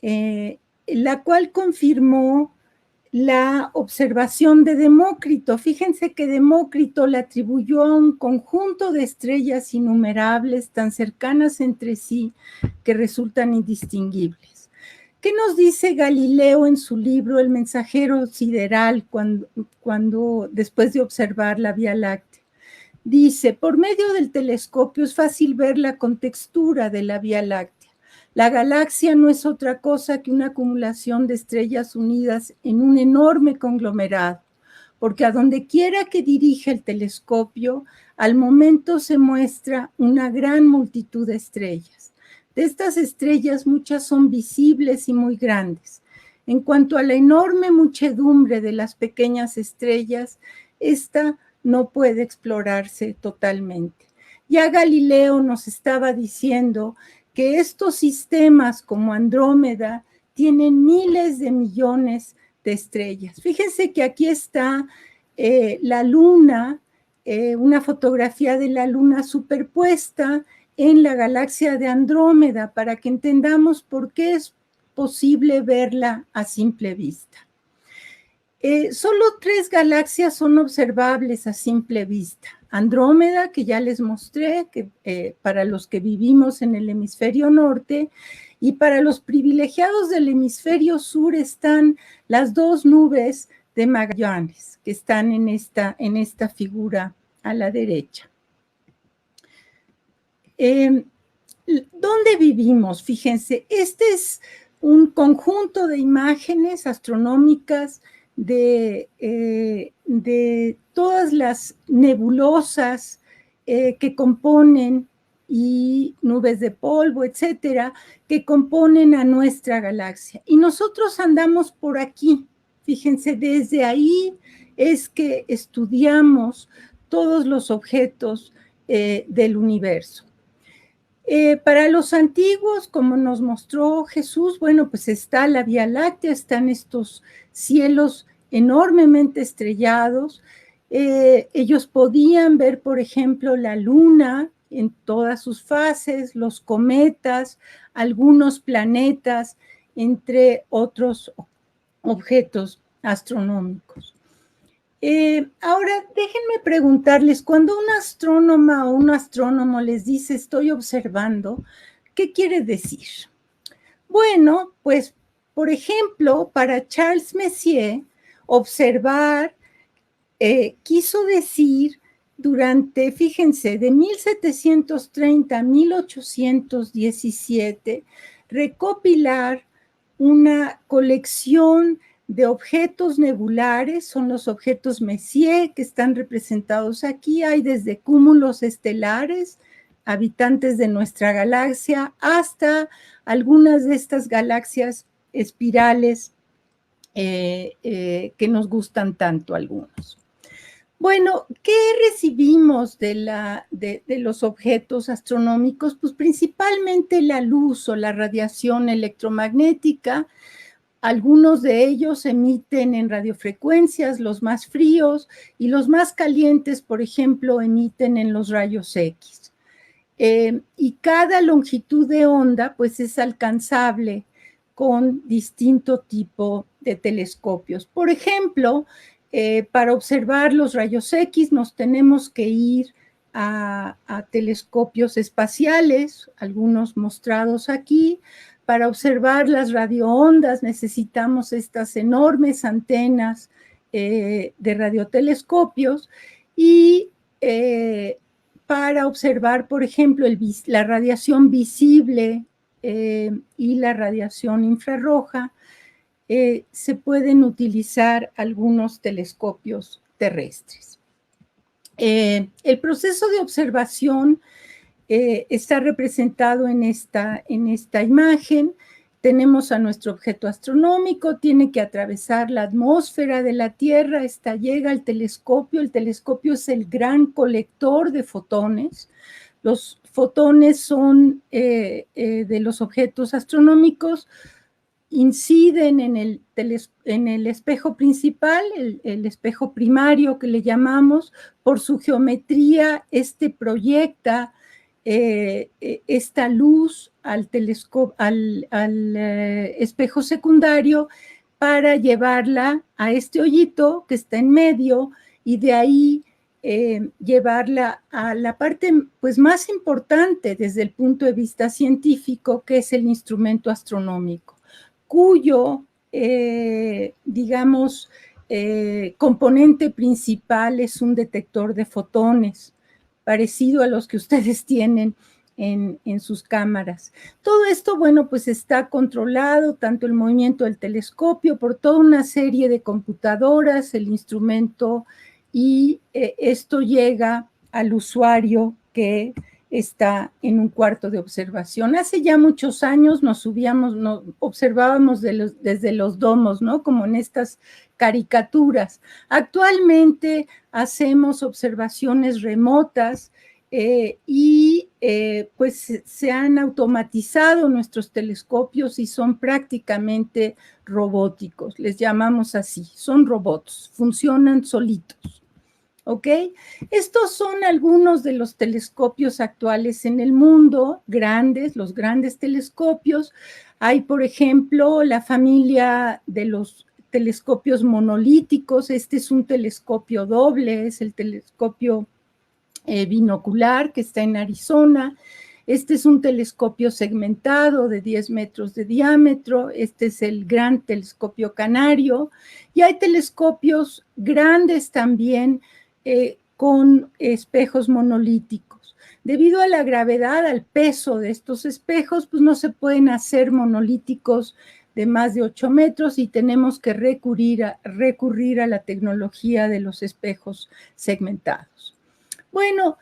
la cual confirmó la observación de Demócrito. Fíjense que Demócrito le atribuyó a un conjunto de estrellas innumerables tan cercanas entre sí que resultan indistinguibles. ¿Qué nos dice Galileo en su libro El mensajero sideral cuando después de observar la Vía Láctea? Dice, por medio del telescopio es fácil ver la contextura de la Vía Láctea. La galaxia no es otra cosa que una acumulación de estrellas unidas en un enorme conglomerado, porque a donde quiera que dirige el telescopio, al momento se muestra una gran multitud de estrellas. De estas estrellas, muchas son visibles y muy grandes. En cuanto a la enorme muchedumbre de las pequeñas estrellas, esta no puede explorarse totalmente. Ya Galileo nos estaba diciendo que estos sistemas como Andrómeda tienen miles de millones de estrellas. Fíjense que aquí está la luna, una fotografía de la luna superpuesta en la galaxia de Andrómeda, para que entendamos por qué es posible verla a simple vista. Solo 3 galaxias son observables a simple vista. Andrómeda, que ya les mostré, que para los que vivimos en el hemisferio norte, y para los privilegiados del hemisferio sur están las 2 nubes de Magallanes, que están en esta figura a la derecha. ¿Dónde vivimos? Fíjense, este es un conjunto de imágenes astronómicas de todas las nebulosas que componen, y nubes de polvo, etcétera, que componen a nuestra galaxia. Y nosotros andamos por aquí. Fíjense, desde ahí es que estudiamos todos los objetos del universo. Para los antiguos, como nos mostró Jesús, bueno, pues está la Vía Láctea, están estos cielos enormemente estrellados. Ellos podían ver, por ejemplo, la luna en todas sus fases, los cometas, algunos planetas, entre otros objetos astronómicos. Ahora, déjenme preguntarles, cuando una astrónoma o un astrónomo les dice estoy observando, ¿qué quiere decir? Bueno, pues, por ejemplo, para Charles Messier, observar quiso decir durante, fíjense, de 1730 a 1817, recopilar una colección de objetos nebulares, son los objetos Messier que están representados aquí. Hay desde cúmulos estelares, habitantes de nuestra galaxia, hasta algunas de estas galaxias espirales que nos gustan tanto algunos. Bueno, ¿qué recibimos de los objetos astronómicos? Pues principalmente la luz o la radiación electromagnética. Algunos de ellos emiten en radiofrecuencias, los más fríos, y los más calientes, por ejemplo, emiten en los rayos X. Y cada longitud de onda, pues, es alcanzable con distinto tipo de telescopios. Por ejemplo, para observar los rayos X nos tenemos que ir a telescopios espaciales, algunos mostrados aquí. Para observar las radioondas necesitamos estas enormes antenas de radiotelescopios, y para observar, por ejemplo, la radiación visible y la radiación infrarroja, se pueden utilizar algunos telescopios terrestres. El proceso de observación está representado en esta imagen. Tenemos a nuestro objeto astronómico, tiene que atravesar la atmósfera de la Tierra, llega al telescopio. El telescopio es el gran colector de fotones. Los fotones son de los objetos astronómicos, inciden en el espejo principal, el espejo primario que le llamamos. Por su geometría, proyecta esta luz al espejo secundario para llevarla a este hoyito que está en medio, y de ahí llevarla a la parte, pues, más importante desde el punto de vista científico, que es el instrumento astronómico, cuyo, digamos, componente principal es un detector de fotones, parecido a los que ustedes tienen en sus cámaras. Todo esto, bueno, pues está controlado, tanto el movimiento del telescopio, por toda una serie de computadoras, el instrumento, y esto llega al usuario que está en un cuarto de observación. Hace ya muchos años nos subíamos, observábamos desde los domos, ¿no? Como en estas caricaturas. Actualmente hacemos observaciones remotas y pues se han automatizado nuestros telescopios y son prácticamente robóticos, les llamamos así, son robots, funcionan solitos. ¿Ok? Estos son algunos de los telescopios actuales en el mundo, grandes, los grandes telescopios. Hay, por ejemplo, la familia de los telescopios monolíticos. Este es un telescopio doble, es el telescopio binocular que está en Arizona. Este es un telescopio segmentado de 10 metros de diámetro. Este es el gran telescopio canario. Y hay telescopios grandes también, con espejos monolíticos. Debido a la gravedad, al peso de estos espejos, pues no se pueden hacer monolíticos de más de 8 metros y tenemos que recurrir a la tecnología de los espejos segmentados. Bueno,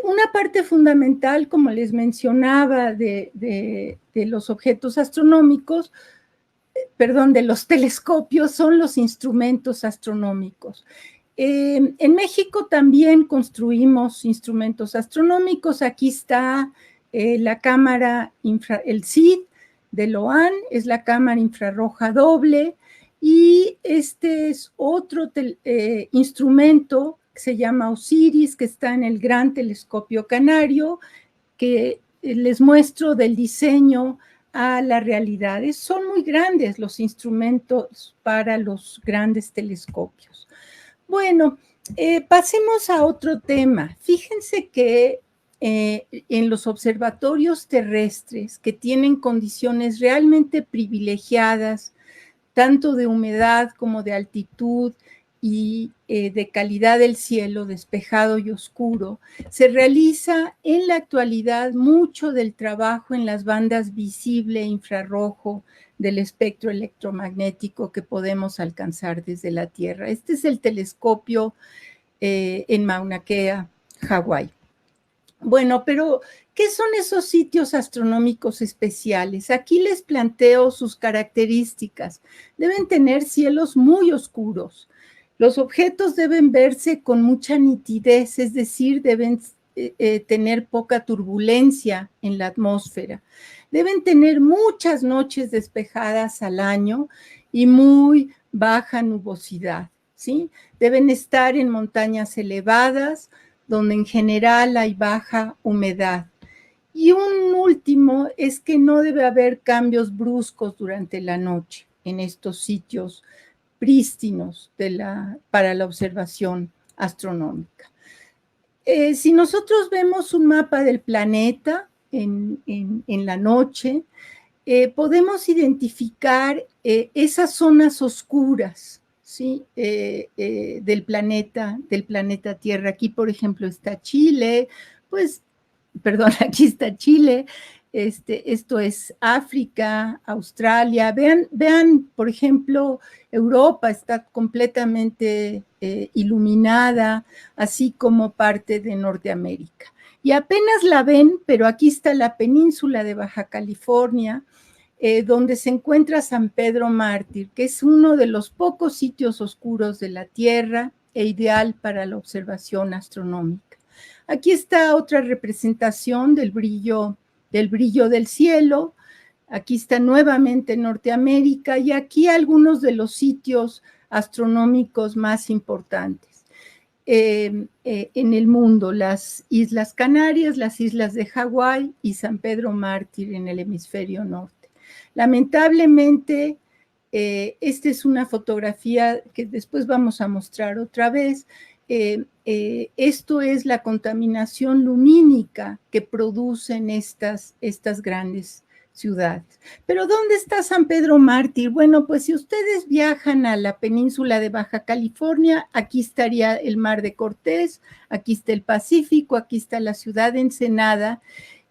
una parte fundamental, como les mencionaba, de los objetos astronómicos, de los telescopios, son los instrumentos astronómicos. En México también construimos instrumentos astronómicos. Aquí está la cámara, el CID de LOAN, es la cámara infrarroja doble, y este es otro instrumento que se llama OSIRIS, que está en el Gran Telescopio Canario, que les muestro del diseño a la realidad. Son muy grandes los instrumentos para los grandes telescopios. Bueno, pasemos a otro tema. Fíjense que en los observatorios terrestres que tienen condiciones realmente privilegiadas, tanto de humedad como de altitud y de calidad del cielo, despejado y oscuro, se realiza en la actualidad mucho del trabajo en las bandas visible e infrarrojo del espectro electromagnético que podemos alcanzar desde la Tierra. Este es el telescopio en Mauna Kea, Hawái. Bueno, pero ¿qué son esos sitios astronómicos especiales? Aquí les planteo sus características. Deben tener cielos muy oscuros. Los objetos deben verse con mucha nitidez, es decir, deben tener poca turbulencia en la atmósfera. Deben tener muchas noches despejadas al año y muy baja nubosidad, ¿sí? Deben estar en montañas elevadas, donde en general hay baja humedad. Y un último es que no debe haber cambios bruscos durante la noche en estos sitios prístinos para la observación astronómica. Si nosotros vemos un mapa del planeta en la noche, podemos identificar esas zonas oscuras, ¿sí? Del planeta Tierra. Aquí, por ejemplo, está Chile, aquí está Chile, esto es África, Australia. Vean, por ejemplo, Europa está completamente iluminada, así como parte de Norteamérica. Y apenas la ven, pero aquí está la península de Baja California, donde se encuentra San Pedro Mártir, que es uno de los pocos sitios oscuros de la Tierra e ideal para la observación astronómica. Aquí está otra representación del brillo del cielo. Aquí está nuevamente Norteamérica y aquí algunos de los sitios astronómicos más importantes en el mundo: las Islas Canarias, las islas de Hawái y San Pedro Mártir en el hemisferio norte. Lamentablemente, esta es una fotografía que después vamos a mostrar otra vez. Esto es la contaminación lumínica que producen estas grandes ciudades. Pero ¿dónde está San Pedro Mártir? Bueno, pues si ustedes viajan a la península de Baja California, aquí estaría el Mar de Cortés, aquí está el Pacífico, aquí está la ciudad de Ensenada,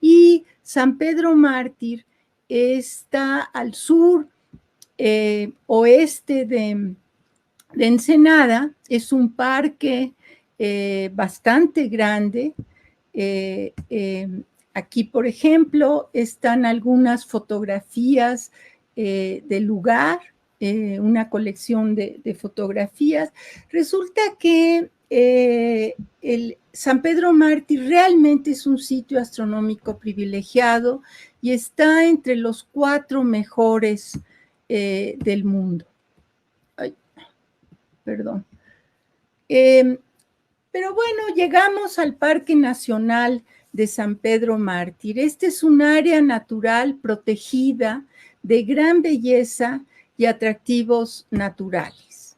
Y San Pedro Mártir está al sur oeste de Ensenada. Es un parque bastante grande. Aquí, por ejemplo, están algunas fotografías del lugar, una colección de fotografías. Resulta que el San Pedro Mártir realmente es un sitio astronómico privilegiado y está entre los 4 mejores del mundo. Ay, perdón. Pero bueno, llegamos al Parque Nacional de San Pedro Mártir. Este es un área natural protegida de gran belleza y atractivos naturales.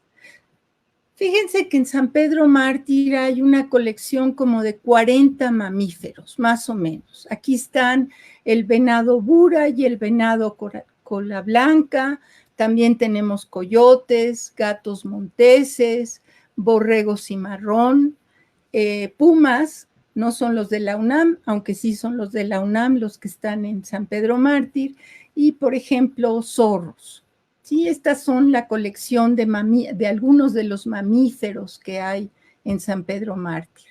Fíjense que en San Pedro Mártir hay una colección como de 40 mamíferos, más o menos. Aquí están el venado bura y el venado cola blanca. También tenemos coyotes, gatos monteses, borregos cimarrón, pumas. No son los de la UNAM, aunque sí son los de la UNAM los que están en San Pedro Mártir, y por ejemplo zorros. Sí, estas son la colección de algunos de los mamíferos que hay en San Pedro Mártir.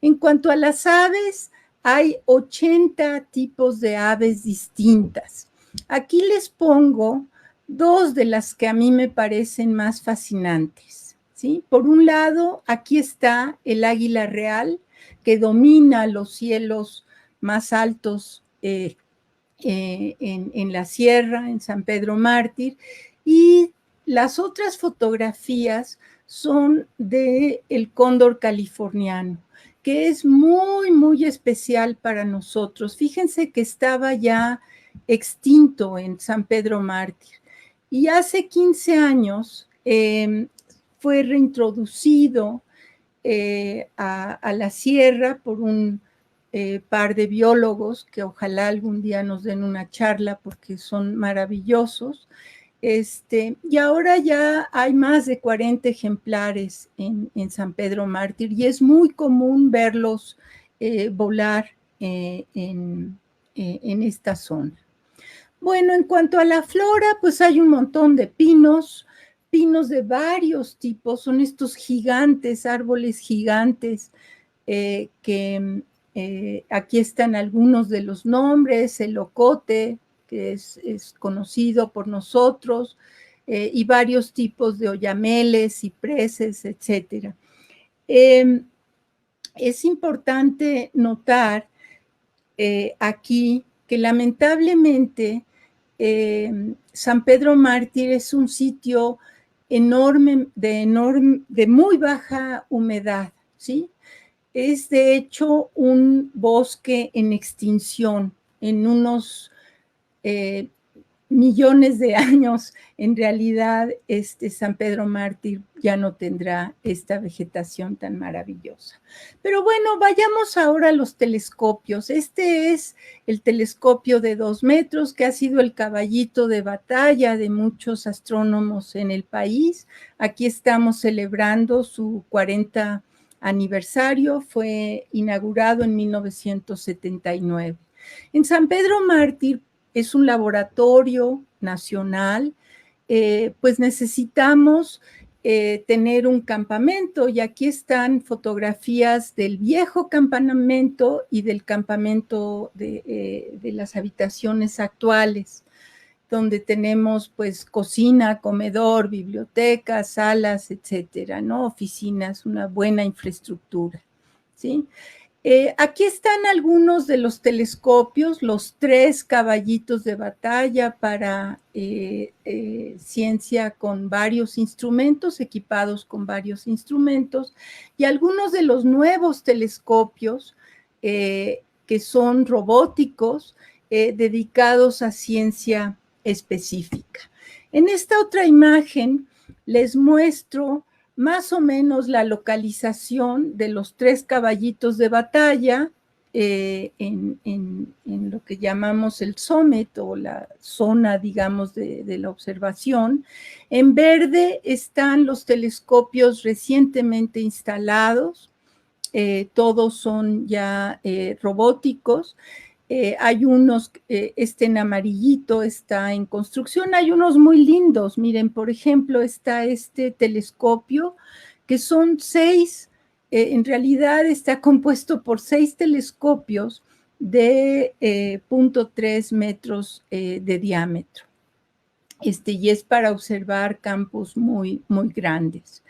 En cuanto a las aves, hay 80 tipos de aves distintas. Aquí les pongo 2 de las que a mí me parecen más fascinantes, ¿sí? Por un lado, aquí está el águila real, que domina los cielos más altos en la sierra, en San Pedro Mártir, y las otras fotografías son del cóndor californiano, que es muy, muy especial para nosotros. Fíjense que estaba ya extinto en San Pedro Mártir, y hace 15 años fue reintroducido a la sierra por un par de biólogos que ojalá algún día nos den una charla porque son maravillosos. Y ahora ya hay más de 40 ejemplares en San Pedro Mártir y es muy común verlos volar en esta zona. Bueno, en cuanto a la flora, pues hay un montón de pinos de varios tipos, son estos gigantes, árboles gigantes, que aquí están algunos de los nombres: el ocote, que es conocido por nosotros, y varios tipos de oyameles, cipreses, etc. Es importante notar aquí que lamentablemente San Pedro Mártir es un sitio de muy baja humedad, ¿sí? Es de hecho un bosque en extinción. En unos millones de años, en realidad, San Pedro Mártir ya no tendrá esta vegetación tan maravillosa. Pero bueno, vayamos ahora a los telescopios. Este es el telescopio de 2 metros, que ha sido el caballito de batalla de muchos astrónomos en el país. Aquí estamos celebrando su 40 aniversario, fue inaugurado en 1979. En San Pedro Mártir es un laboratorio nacional, pues necesitamos tener un campamento, y aquí están fotografías del viejo campamento y del campamento de las habitaciones actuales, donde tenemos pues cocina, comedor, biblioteca, salas, etcétera, ¿no? Oficinas, una buena infraestructura, ¿sí? Aquí están algunos de los telescopios, los 3 caballitos de batalla para ciencia con varios instrumentos, equipados con varios instrumentos, y algunos de los nuevos telescopios que son robóticos, dedicados a ciencia específica. En esta otra imagen les muestro más o menos la localización de los 3 caballitos de batalla en lo que llamamos el summit, o la zona, digamos, de la observación. En verde están los telescopios recientemente instalados, todos son ya robóticos. Hay unos, en amarillito está en construcción, hay unos muy lindos. Miren, por ejemplo, está este telescopio, que son 6, en realidad está compuesto por 6 telescopios de 0.3 metros de diámetro. Y es para observar campos muy, muy grandes.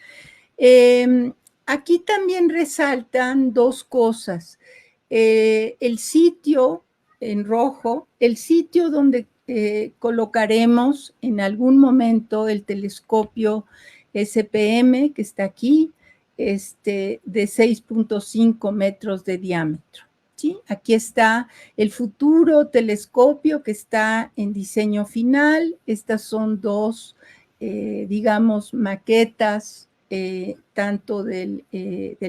Aquí también resaltan 2 cosas. El sitio en rojo, el sitio donde colocaremos en algún momento el telescopio SPM, que está aquí, de 6.5 metros de diámetro. ¿Sí? Aquí está el futuro telescopio que está en diseño final. Estas son 2, digamos, maquetas, tanto del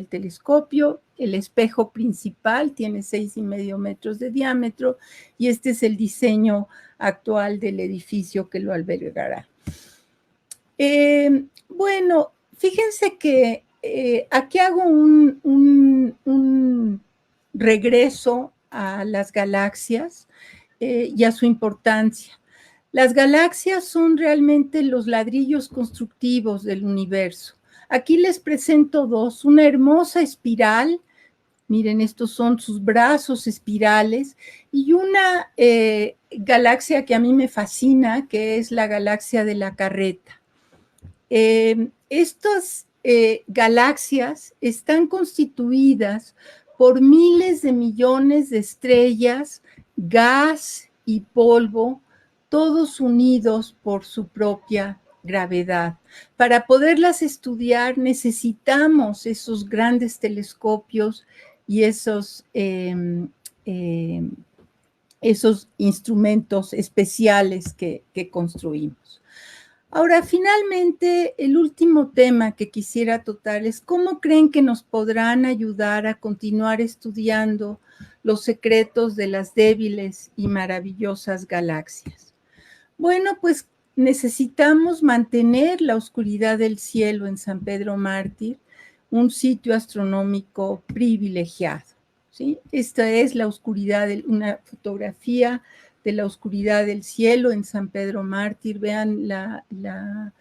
telescopio. El espejo principal tiene 6,5 metros de diámetro y este es el diseño actual del edificio que lo albergará. Bueno, fíjense que aquí hago un regreso a las galaxias y a su importancia. Las galaxias son realmente los ladrillos constructivos del universo. Aquí les presento 2, una hermosa espiral. Miren, estos son sus brazos espirales, y una galaxia que a mí me fascina, que es la galaxia de la Carreta. Estas galaxias están constituidas por miles de millones de estrellas, gas y polvo, todos unidos por su propia gravedad. Para poderlas estudiar necesitamos esos grandes telescopios y esos instrumentos especiales que construimos. Ahora, finalmente, el último tema que quisiera tocar es cómo creen que nos podrán ayudar a continuar estudiando los secretos de las débiles y maravillosas galaxias. Bueno, pues necesitamos mantener la oscuridad del cielo en San Pedro Mártir, un sitio astronómico privilegiado, ¿sí? Esta es la oscuridad, una fotografía de la oscuridad del cielo en San Pedro Mártir. Vean la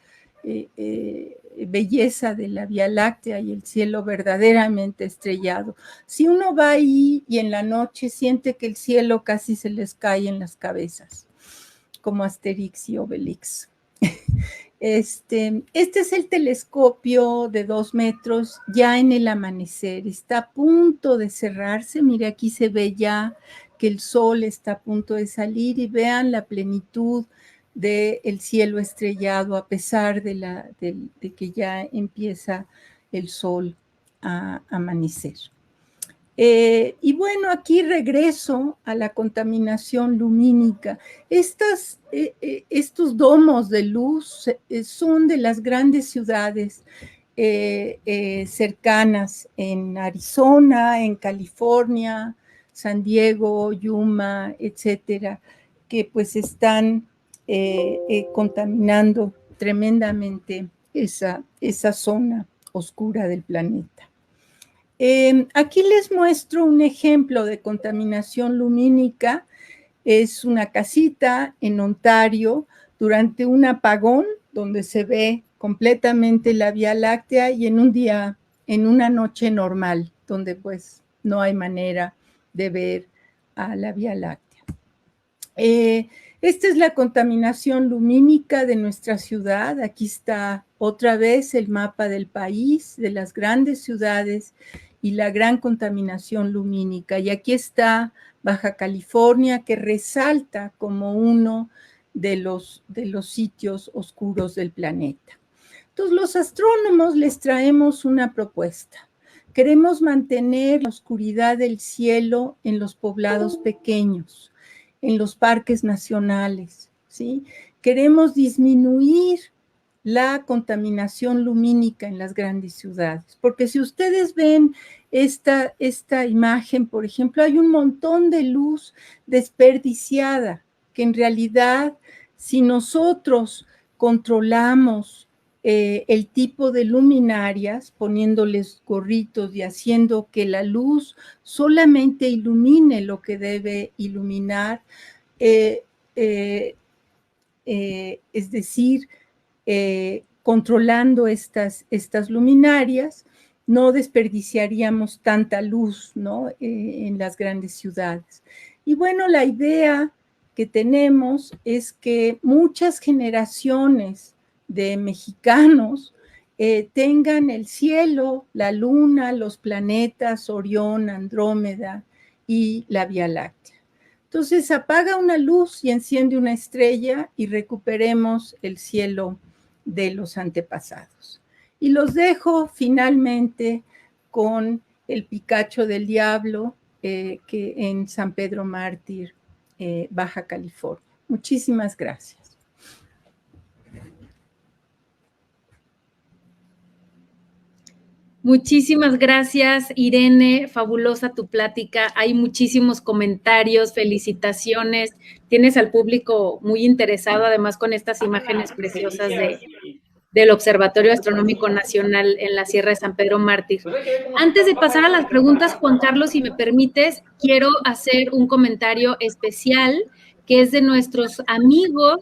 belleza de la Vía Láctea y el cielo verdaderamente estrellado. Si uno va ahí y en la noche siente que el cielo casi se les cae en las cabezas, como Asterix y Obelix. Este es el telescopio de 2 metros ya en el amanecer. Está a punto de cerrarse. Mire, aquí se ve ya que el sol está a punto de salir y vean la plenitud del cielo estrellado a pesar de que ya empieza el sol a amanecer. Y bueno, aquí regreso a la contaminación lumínica. Estos domos de luz son de las grandes ciudades cercanas en Arizona, en California, San Diego, Yuma, etcétera, que pues están contaminando tremendamente esa zona oscura del planeta. Aquí les muestro un ejemplo de contaminación lumínica. Es una casita en Ontario durante un apagón donde se ve completamente la Vía Láctea y en un día, en una noche normal, donde pues no hay manera de ver a la Vía Láctea. Esta es la contaminación lumínica de nuestra ciudad. Aquí está otra vez el mapa del país, de las grandes ciudades y la gran contaminación lumínica. Y aquí está Baja California, que resalta como uno de los sitios oscuros del planeta. Entonces, los astrónomos les traemos una propuesta. Queremos mantener la oscuridad del cielo en los poblados pequeños, en los parques nacionales, ¿sí? Queremos disminuir la contaminación lumínica en las grandes ciudades, porque si ustedes ven esta imagen, por ejemplo, hay un montón de luz desperdiciada, que en realidad, si nosotros controlamos el tipo de luminarias, poniéndoles gorritos y haciendo que la luz solamente ilumine lo que debe iluminar, es decir, controlando estas luminarias, no desperdiciaríamos tanta luz, ¿no? En las grandes ciudades. Y bueno, la idea que tenemos es que muchas generaciones de mexicanos tengan el cielo, la luna, los planetas, Orión, Andrómeda y la Vía Láctea. Entonces apaga una luz y enciende una estrella y recuperemos el cielo de los antepasados. Y los dejo finalmente con el Picacho del Diablo, que en San Pedro Mártir, Baja California. Muchísimas gracias. Muchísimas gracias, Irene. Fabulosa tu plática. Hay muchísimos comentarios, felicitaciones. Tienes al público muy interesado, además con estas imágenes preciosas del Observatorio Astronómico Nacional en la Sierra de San Pedro Mártir. Antes de pasar a las preguntas, Juan Carlos, si me permites, quiero hacer un comentario especial que es de nuestros amigos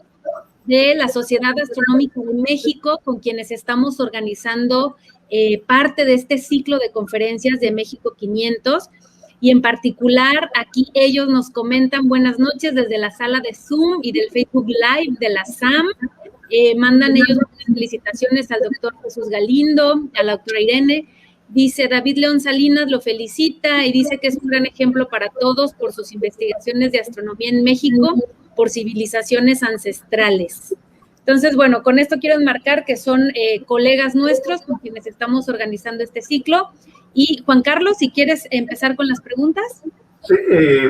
de la Sociedad Astronómica de México, con quienes estamos organizando parte de este ciclo de conferencias de México 500, y en particular aquí ellos nos comentan buenas noches desde la sala de Zoom y del Facebook Live de la SAM. Mandan ellos felicitaciones al doctor Jesús Galindo, a la doctora Irene. Dice David León Salinas, lo felicita y dice que es un gran ejemplo para todos por sus investigaciones de astronomía en México por civilizaciones ancestrales. Entonces, bueno, con esto quiero enmarcar que son colegas nuestros con quienes estamos organizando este ciclo. Y Juan Carlos, si quieres empezar con las preguntas. Sí,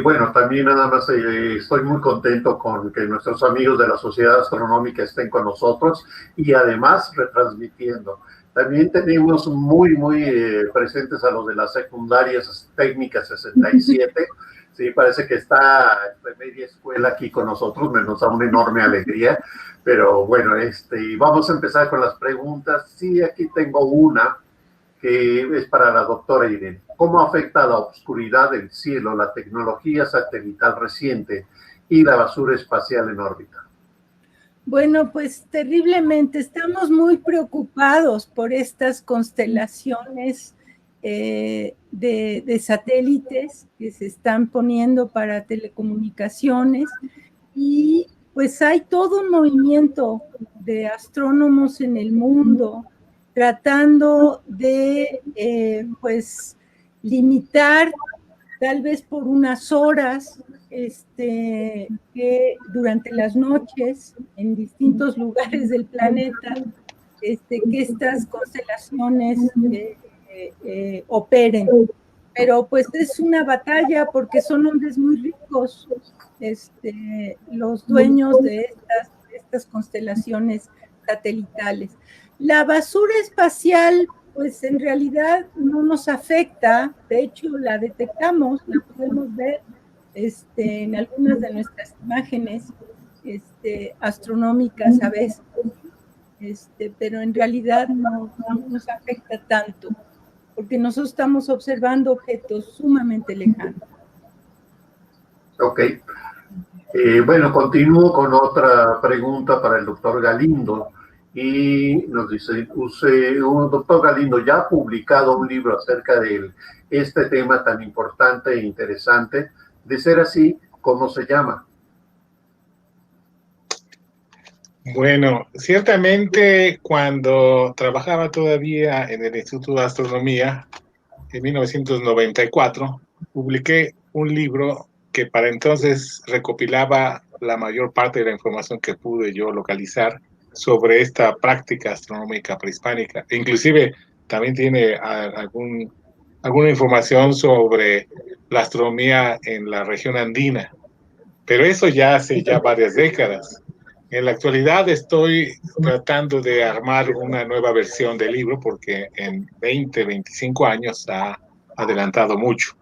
bueno, también nada más estoy muy contento con que nuestros amigos de la Sociedad Astronómica estén con nosotros y además retransmitiendo. También tenemos muy presentes a los de las secundarias técnicas 67. Sí, parece que está de media escuela aquí con nosotros, nos da una enorme alegría. Pero bueno, vamos a empezar con las preguntas. Sí, aquí tengo una que es para la doctora Irene. ¿Cómo afecta la oscuridad del cielo, la tecnología satelital reciente y la basura espacial en órbita? Bueno, pues terriblemente. Estamos muy preocupados por estas constelaciones de satélites que se están poniendo para telecomunicaciones, y pues hay todo un movimiento de astrónomos en el mundo tratando de pues limitar tal vez por unas horas que durante las noches en distintos lugares del planeta que estas constelaciones operen. Pero pues es una batalla porque son hombres muy ricos los dueños de estas constelaciones satelitales. La basura espacial, pues en realidad no nos afecta, de hecho la detectamos, la podemos ver en algunas de nuestras imágenes astronómicas a veces, pero en realidad no nos afecta tanto, porque nosotros estamos observando objetos sumamente lejanos. Ok. Bueno, continúo con otra pregunta para el doctor Galindo. Y nos dice, doctor Galindo, ya ha publicado un libro acerca de este tema tan importante e interesante. De ser así, ¿cómo se llama? Bueno, ciertamente cuando trabajaba todavía en el Instituto de Astronomía, en 1994, publiqué un libro que para entonces recopilaba la mayor parte de la información que pude yo localizar sobre esta práctica astronómica prehispánica. Inclusive también tiene alguna información sobre la astronomía en la región andina, pero eso ya hace varias décadas. En la actualidad estoy tratando de armar una nueva versión del libro porque en 25 años ha adelantado mucho.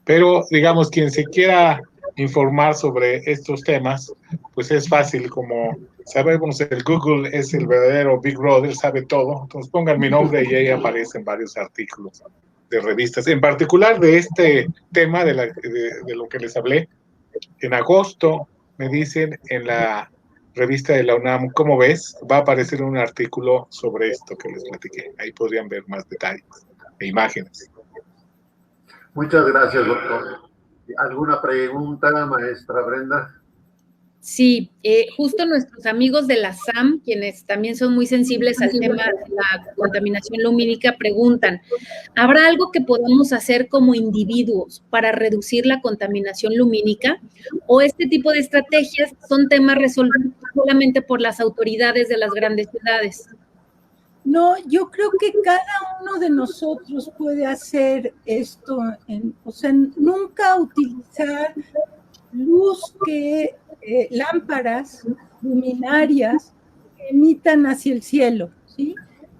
Pero, digamos, quien se quiera informar sobre estos temas, pues es fácil, como sabemos, el Google es el verdadero Big Brother, sabe todo. Entonces pongan mi nombre y ahí aparecen varios artículos de revistas, en particular de este tema de lo que les hablé. En agosto me dicen en la revista de la UNAM, ¿cómo ves? Va a aparecer un artículo sobre esto que les platiqué. Ahí podrían ver más detalles e imágenes. Muchas gracias, doctor. ¿Alguna pregunta, maestra Brenda? Sí, justo nuestros amigos de la SAM, quienes también son muy sensibles al tema de la contaminación lumínica, preguntan, ¿habrá algo que podamos hacer como individuos para reducir la contaminación lumínica? ¿O este tipo de estrategias son temas resueltos solamente por las autoridades de las grandes ciudades? No, yo creo que cada uno de nosotros puede hacer esto, o sea, nunca utilizar luz que lámparas, luminarias que emitan hacia el cielo, ¿sí?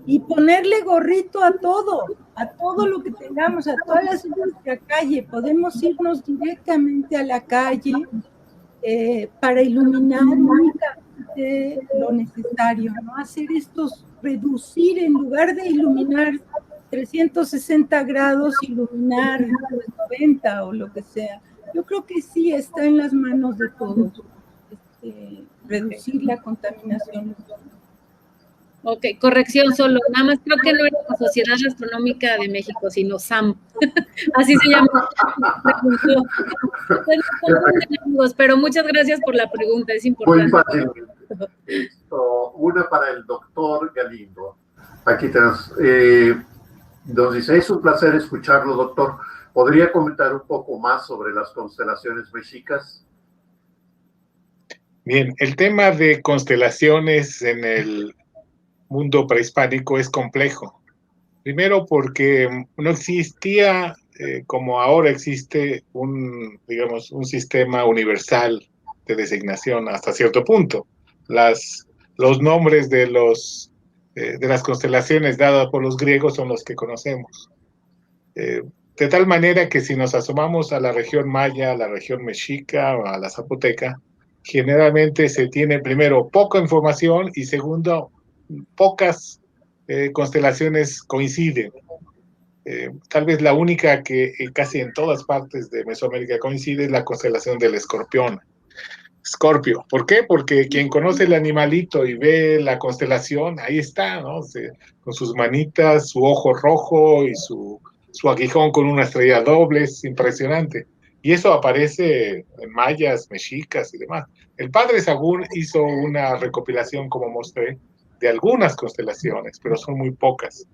Y ponerle gorrito a todo lo que tengamos, a todas las de nuestra calle. Podemos irnos directamente a la calle para iluminar únicamente lo necesario, ¿no? Hacer estos, reducir, en lugar de iluminar 360 grados, iluminar 90 o lo que sea. Yo creo que sí está en las manos de todos reducir la contaminación. Ok, corrección solo, nada más creo que no era la Sociedad Astronómica de México, sino SAM, así se llama. Pero muchas gracias por la pregunta, es importante. Muy fácil. Una para el doctor Galindo. Aquí tenemos. Nos dice, es un placer escucharlo, doctor. ¿Podría comentar un poco más sobre las constelaciones mexicas? Bien, el tema de constelaciones en el mundo prehispánico es complejo. Primero porque no existía, como ahora existe, un sistema universal de designación hasta cierto punto. Los nombres de las constelaciones dadas por los griegos son los que conocemos. De tal manera que si nos asomamos a la región maya, a la región mexica o a la zapoteca, generalmente se tiene primero poca información y segundo, pocas constelaciones coinciden. Tal vez la única que casi en todas partes de Mesoamérica coincide es la constelación del Escorpión. Escorpio. ¿Por qué? Porque quien conoce el animalito y ve la constelación, ahí está, ¿no? Con sus manitas, su ojo rojo y su aguijón con una estrella doble, es impresionante. Y eso aparece en mayas, mexicas y demás. El padre Sagún hizo una recopilación, como mostré, de algunas constelaciones, pero son muy pocas.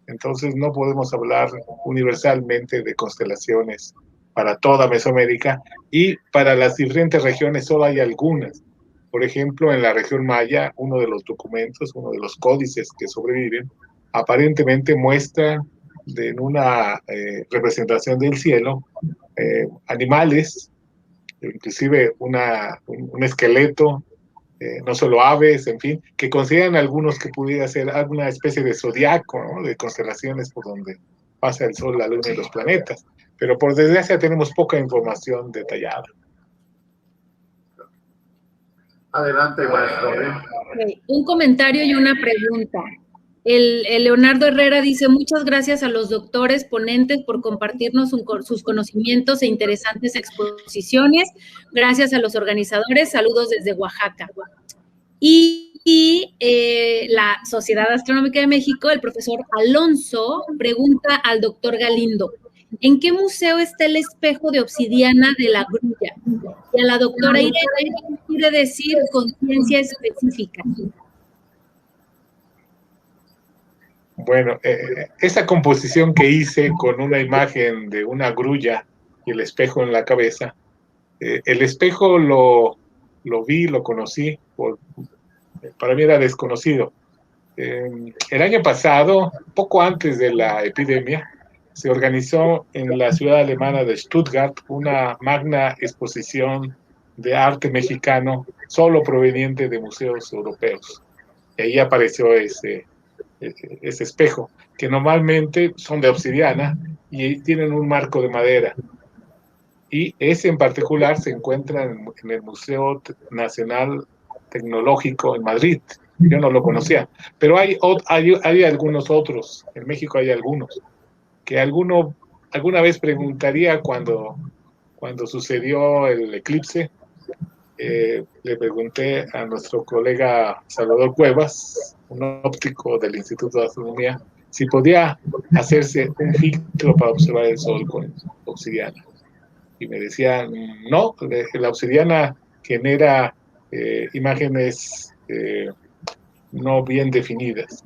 Entonces no podemos hablar universalmente de constelaciones para toda Mesoamérica, y para las diferentes regiones solo hay algunas. Por ejemplo, en la región maya, uno de los documentos, uno de los códices que sobreviven, aparentemente muestra en una representación del cielo animales, inclusive un esqueleto, no solo aves, en fin, que consideran algunos que pudiera ser alguna especie de zodiaco, ¿no? De constelaciones por donde pasa el sol, la luna y los planetas. Pero por desgracia tenemos poca información detallada. Adelante, maestro. Okay. Un comentario y una pregunta. El Leonardo Herrera dice, muchas gracias a los doctores ponentes por compartirnos sus conocimientos e interesantes exposiciones. Gracias a los organizadores. Saludos desde Oaxaca. Y la Sociedad Astronómica de México, el profesor Alonso, pregunta al doctor Galindo, ¿en qué museo está el espejo de obsidiana de la grulla? Y a la doctora Irene, ¿qué quiere decir conciencia específica? Bueno, esa composición que hice con una imagen de una grulla y el espejo en la cabeza, el espejo lo vi, lo conocí, para mí era desconocido. El año pasado, poco antes de la epidemia, se organizó en la ciudad alemana de Stuttgart una magna exposición de arte mexicano solo proveniente de museos europeos. Y ahí apareció ese espejo, que normalmente son de obsidiana y tienen un marco de madera. y ese en particular se encuentra en el Museo Nacional Tecnológico en Madrid. Yo no lo conocía, pero hay algunos otros, en México hay algunos, que alguna vez preguntaría cuando sucedió el eclipse. Le pregunté a nuestro colega Salvador Cuevas, un óptico del Instituto de Astronomía, si podía hacerse un filtro para observar el Sol con obsidiana. Y me decía, no, la obsidiana genera imágenes no bien definidas.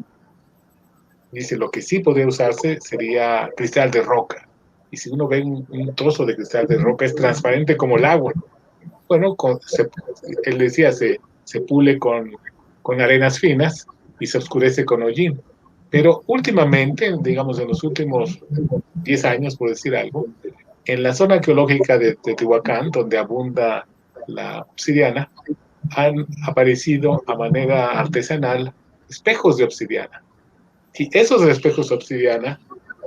Dice, lo que sí podría usarse sería cristal de roca. Y si uno ve un trozo de cristal de roca, es transparente como el agua. Bueno, él decía, se pule con arenas finas y se oscurece con hollín. Pero últimamente, digamos en los últimos 10 años, por decir algo, en la zona arqueológica de Teotihuacán, donde abunda la obsidiana, han aparecido a manera artesanal espejos de obsidiana. Y esos espejos de obsidiana,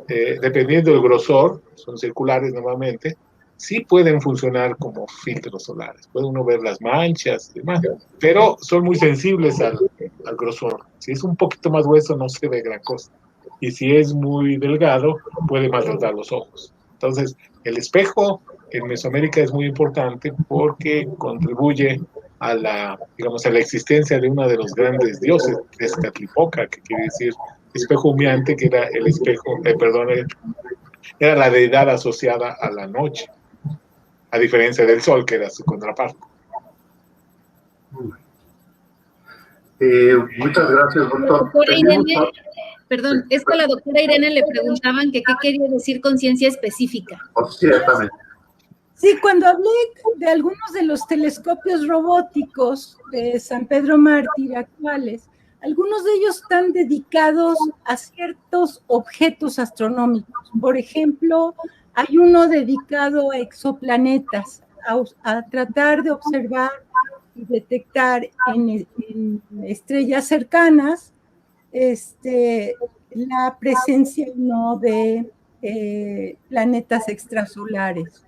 dependiendo del grosor, son circulares normalmente, sí pueden funcionar como filtros solares. Puede uno ver las manchas y demás, pero son muy sensibles al grosor. Si es un poquito más grueso, no se ve gran cosa. Y si es muy delgado, puede maltratar los ojos. Entonces, el espejo en Mesoamérica es muy importante porque contribuye a la existencia de uno de los grandes dioses, Tezcatlipoca, que quiere decir espejo humeante, que era el espejo, era la deidad asociada a la noche, a diferencia del sol, que era su contraparte. Muchas gracias, doctor. Doctora Irene, perdón, es que a la doctora Irene le preguntaban que qué quería decir conciencia específica. Oh, ciertamente. Sí, cuando hablé de algunos de los telescopios robóticos de San Pedro Mártir actuales, algunos de ellos están dedicados a ciertos objetos astronómicos. Por ejemplo, hay uno dedicado a exoplanetas, a tratar de observar y detectar en estrellas cercanas la presencia o no de planetas extrasolares.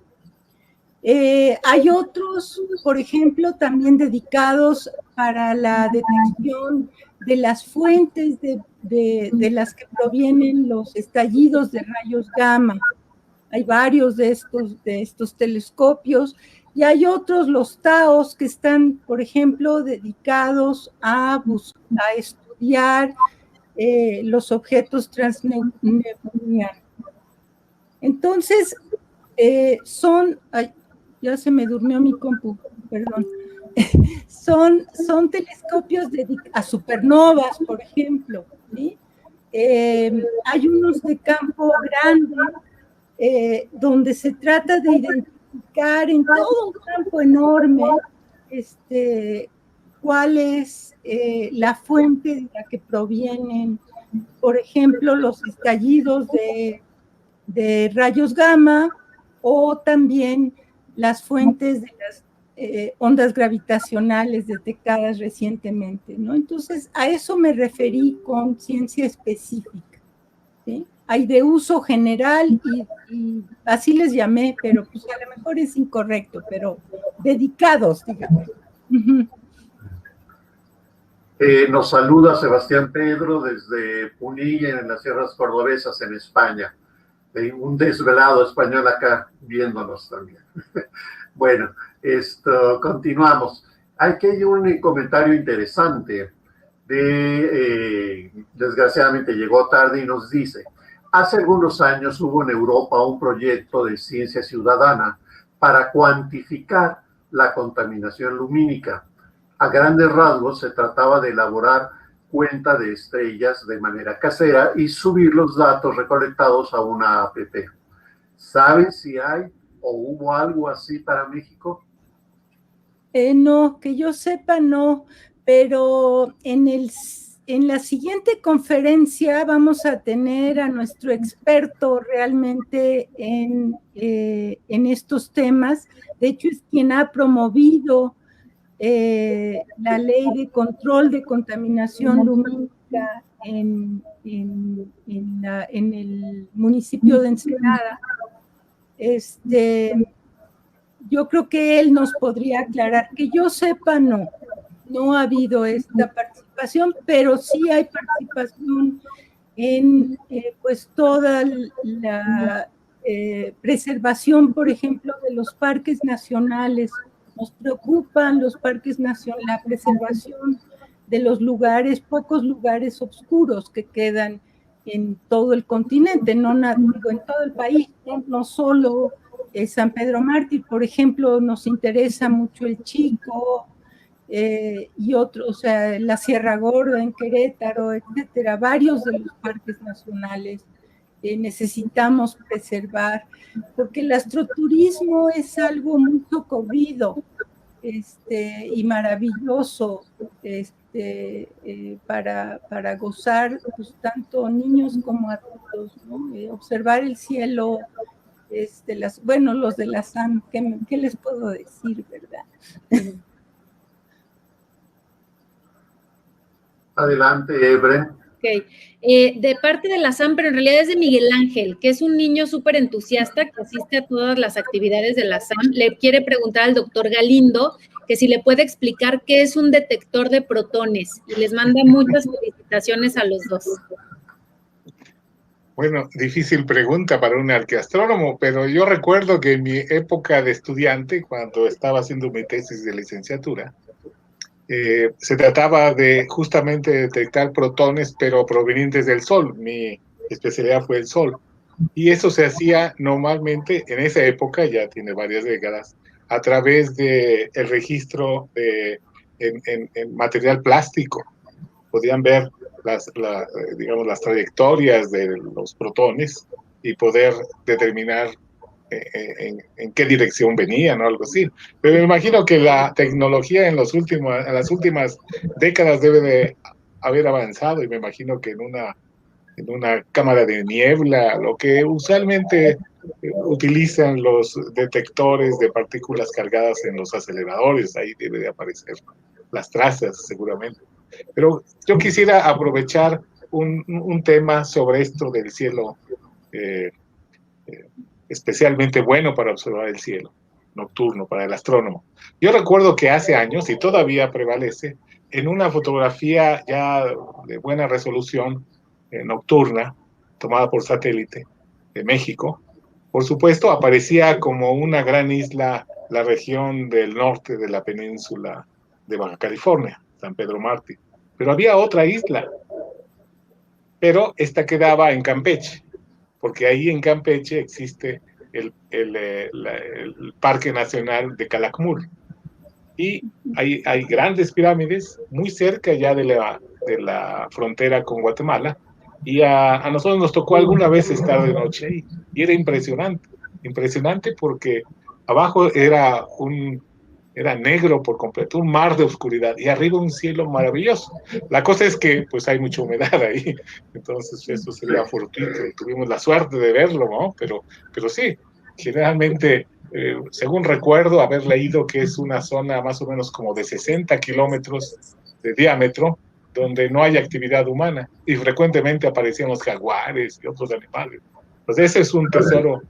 Hay otros, por ejemplo, también dedicados para la detección de las fuentes de las que provienen los estallidos de rayos gamma. Hay varios de estos telescopios, y hay otros, los TAOS, que están, por ejemplo, dedicados a estudiar los objetos transneptunianos. Entonces, ya se me durmió mi compu, perdón. Son telescopios a supernovas, por ejemplo, ¿sí? Hay unos de campo grande, donde se trata de identificar en todo un campo enorme cuál es la fuente de la que provienen, por ejemplo, los estallidos de rayos gamma, o también las fuentes de las ondas gravitacionales detectadas recientemente, ¿no? Entonces, a eso me referí con ciencia específica, ¿sí? Hay de uso general y así les llamé, pero pues a lo mejor es incorrecto, pero dedicados, digamos. Nos saluda Sebastián Pedro desde Punilla, en las Sierras Cordobesas, en España. Un desvelado español acá viéndonos también. Bueno, continuamos. Aquí hay un comentario interesante desgraciadamente llegó tarde y nos dice: hace algunos años hubo en Europa un proyecto de ciencia ciudadana para cuantificar la contaminación lumínica. A grandes rasgos se trataba de elaborar cuenta de estrellas de manera casera y subir los datos recolectados a una app. ¿Saben si hay o hubo algo así para México? No, que yo sepa no, pero en la siguiente conferencia vamos a tener a nuestro experto realmente en estos temas. De hecho, es quien ha promovido la ley de control de contaminación lumínica en el municipio de Ensenada. yo creo que él nos podría aclarar. Que yo sepa, no ha habido esta participación, pero sí hay participación en pues toda la preservación, por ejemplo, de los parques nacionales. Nos preocupan los parques nacionales, la preservación de los lugares, pocos lugares oscuros que quedan en todo el continente, no digo, en todo el país, no solo San Pedro Mártir, por ejemplo, nos interesa mucho el Chico y otros, o sea, la Sierra Gorda en Querétaro, etcétera, varios de los parques nacionales necesitamos preservar, porque el astroturismo es algo muy socorrido y maravilloso para gozar, pues, tanto niños como adultos, ¿no? Observar el cielo, los de la SAM, ¿qué les puedo decir, verdad? Adelante, Bren. Ok, de parte de la SAM, pero en realidad es de Miguel Ángel, que es un niño súper entusiasta que asiste a todas las actividades de la SAM. Le quiere preguntar al doctor Galindo que si le puede explicar qué es un detector de protones, y les manda muchas felicitaciones a los dos. Bueno, difícil pregunta para un arqueastrónomo, pero yo recuerdo que en mi época de estudiante, cuando estaba haciendo mi tesis de licenciatura, se trataba de justamente detectar protones, pero provenientes del Sol. Mi especialidad fue el Sol. Y eso se hacía normalmente, en esa época, ya tiene varias décadas, a través del registro en material plástico. Podían ver las trayectorias de los protones y poder determinar en qué dirección venían o algo así. Pero me imagino que la tecnología en las últimas décadas debe de haber avanzado, y me imagino que en una cámara de niebla, lo que usualmente utilizan los detectores de partículas cargadas en los aceleradores, ahí debe de aparecer las trazas seguramente. Pero yo quisiera aprovechar un tema sobre esto del cielo, especialmente bueno para observar el cielo nocturno, para el astrónomo. Yo recuerdo que hace años, y todavía prevalece, en una fotografía ya de buena resolución nocturna, tomada por satélite de México, por supuesto aparecía como una gran isla la región del norte de la península de Baja California, San Pedro Mártir. Pero había otra isla, pero esta quedaba en Campeche, porque ahí en Campeche existe el Parque Nacional de Calakmul. Y hay grandes pirámides muy cerca ya de la frontera con Guatemala, y a nosotros nos tocó alguna vez estar de noche ahí, y era impresionante porque abajo era negro por completo, un mar de oscuridad, y arriba un cielo maravilloso. La cosa es que pues hay mucha humedad ahí, entonces eso sería fortuito, tuvimos la suerte de verlo, ¿no? Pero sí, generalmente, según recuerdo haber leído que es una zona más o menos como de 60 kilómetros de diámetro, donde no hay actividad humana, y frecuentemente aparecían los jaguares y otros animales. Pues ese es un tesoro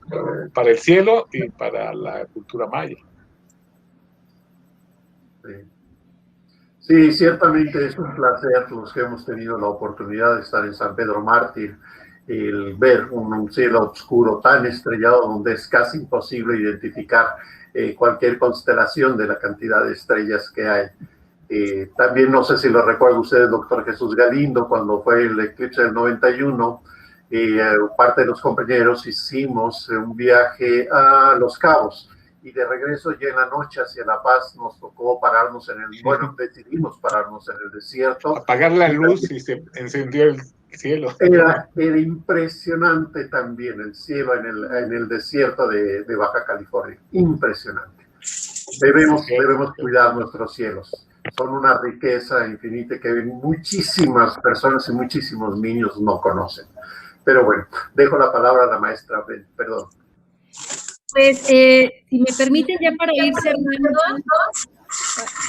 para el cielo y para la cultura maya. Sí, ciertamente es un placer los que hemos tenido la oportunidad de estar en San Pedro Mártir, el ver un cielo oscuro tan estrellado donde es casi imposible identificar cualquier constelación de la cantidad de estrellas que hay. También no sé si lo recuerda usted, el doctor Jesús Galindo, cuando fue el eclipse del 91, parte de los compañeros hicimos un viaje a Los Cabos, y de regreso ya en la noche hacia La Paz nos tocó pararnos decidimos pararnos en el desierto. Apagar la luz y se encendió el cielo. Era impresionante también el cielo en el desierto de Baja California, impresionante. Debemos cuidar nuestros cielos, son una riqueza infinita que muchísimas personas y muchísimos niños no conocen. Pero bueno, dejo la palabra a la maestra, perdón. Pues, si me permiten, ya para ir cerrando,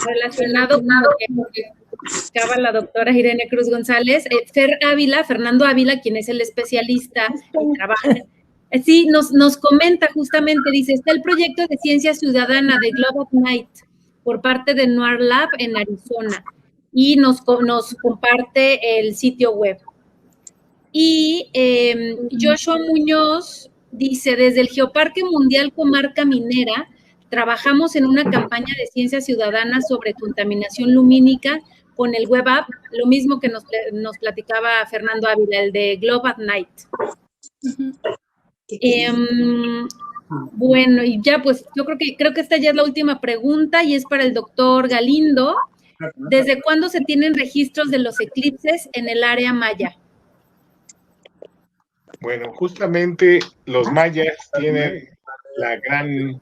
relacionado con lo que explicaba la doctora Irene Cruz González, Fernando Ávila, quien es el especialista y trabaja Sí, nos comenta justamente, dice, está el proyecto de ciencia ciudadana de Globe at Night por parte de Noir Lab en Arizona y nos comparte el sitio web. Y Joshua Muñoz dice, desde el Geoparque Mundial Comarca Minera, trabajamos en una campaña de ciencia ciudadana sobre contaminación lumínica con el web app, lo mismo que nos platicaba Fernando Ávila, el de Globe at Night. Bueno, y ya pues yo creo que esta ya es la última pregunta y es para el doctor Galindo. ¿Desde cuándo se tienen registros de los eclipses en el área maya? Bueno, justamente los mayas tienen la gran,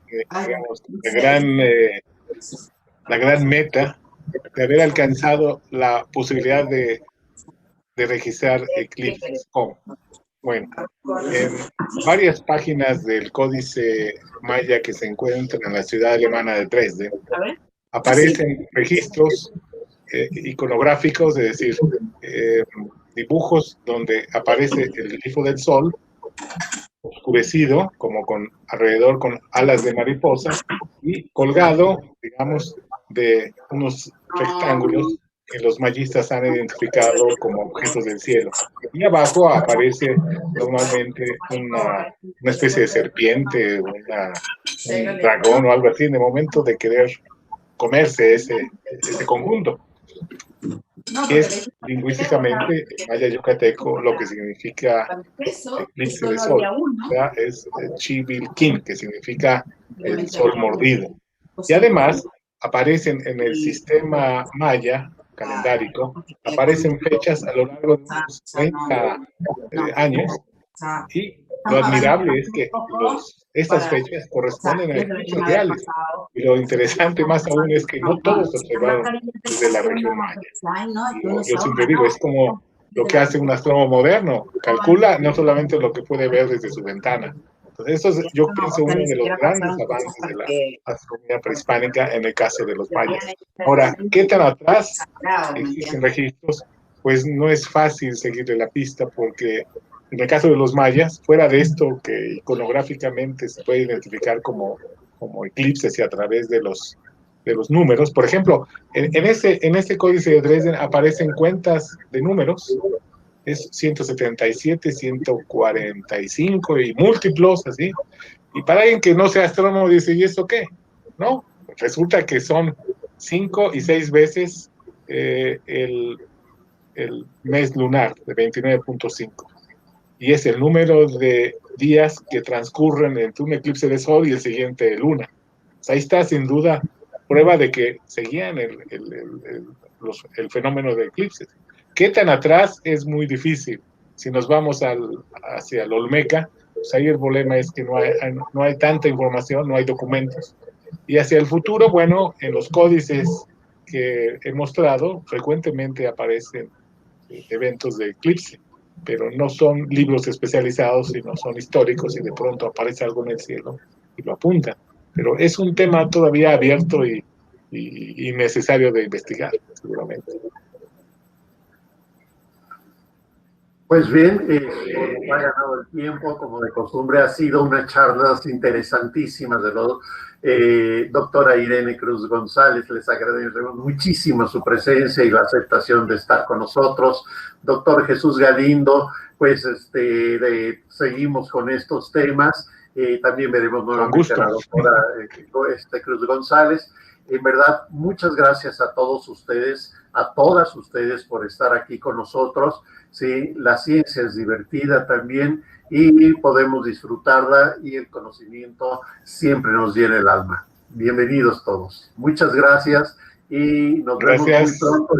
digamos, la gran meta de haber alcanzado la posibilidad de registrar eclipses. ¿Cómo? Bueno, en varias páginas del Códice Maya que se encuentran en la ciudad alemana de Dresden, aparecen registros iconográficos, es decir, dibujos donde aparece el glifo del sol oscurecido, como alrededor con alas de mariposa, y colgado, digamos, de unos rectángulos que los mayistas han identificado como objetos del cielo. Y abajo aparece normalmente una especie de serpiente, un dragón o algo así, en el momento de querer comerse ese conjunto. Es lingüísticamente maya yucateco lo que significa eclipse de sol, o sea, es Chivilquín, que significa el sol mordido. Y además aparecen en el sistema maya calendárico, aparecen fechas a lo largo de unos 30 años, y lo admirable es que estas fechas corresponden a eclipses reales. Y lo interesante más aún es que no todos se observaron desde la región maya. Yo siempre digo, es como lo que hace un astrónomo moderno. Calcula no solamente lo que puede ver desde su ventana. Entonces, eso es, yo pienso, uno de los grandes avances de la astronomía prehispánica en el caso de los mayas. Ahora, ¿qué tan atrás existen registros? Pues no es fácil seguirle la pista porque en el caso de los mayas, fuera de esto que iconográficamente se puede identificar como eclipses y a través de los números, por ejemplo, en ese códice de Dresden aparecen cuentas de números, es 177, 145 y múltiplos, así. Y para alguien que no sea astrónomo dice, ¿y eso qué? No, resulta que son 5 y 6 veces el mes lunar de 29.5. Y es el número de días que transcurren entre un eclipse de sol y el siguiente de luna. O sea, ahí está sin duda prueba de que seguían el fenómeno de eclipses. ¿Qué tan atrás? Es muy difícil. Si nos vamos hacia el Olmeca, pues ahí el problema es que no hay tanta información, no hay documentos. Y hacia el futuro, bueno, en los códices que he mostrado, frecuentemente aparecen eventos de eclipse, pero no son libros especializados, sino son históricos y de pronto aparece algo en el cielo y lo apuntan. Pero es un tema todavía abierto y necesario de investigar, seguramente. Pues bien, ha ganado el tiempo, como de costumbre, ha sido unas charlas interesantísimas de los doctora Irene Cruz González. Les agradecemos muchísimo su presencia y la aceptación de estar con nosotros. Doctor Jesús Galindo, pues seguimos con estos temas. También veremos nuevamente a la doctora Cruz González. En verdad, muchas gracias a todos ustedes, a todas ustedes por estar aquí con nosotros. Sí, la ciencia es divertida también y podemos disfrutarla y el conocimiento siempre nos llena el alma. Bienvenidos todos. Muchas gracias y nos vemos muy pronto.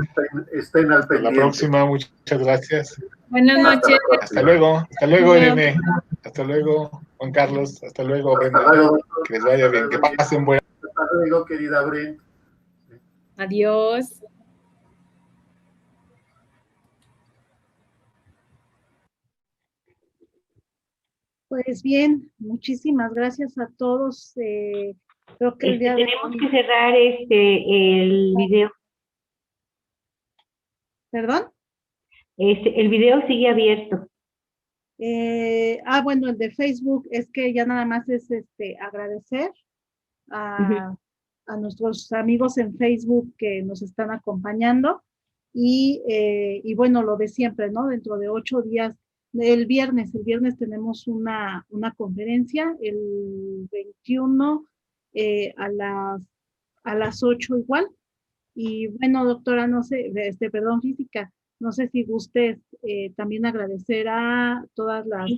Estén al pendiente. Hasta la próxima, muchas gracias. Buenas noches. Hasta luego, Irene. Hasta luego, Juan Carlos. Hasta luego, Brenda. Hasta luego. Que les vaya bien, que pasen buenas. Hasta luego, querida Brenda. Adiós. Pues bien, muchísimas gracias a todos. Creo que el día de tenemos que cerrar el video. ¿Perdón? El video sigue abierto. Bueno, el de Facebook es que ya nada más es agradecer a nuestros amigos en Facebook que nos están acompañando y bueno, lo de siempre, ¿no? Dentro de 8 días, el viernes tenemos una conferencia, el 21 a las 8 igual. Y bueno, doctora, no sé, perdón, física, no sé si gustes también agradecer a todas las...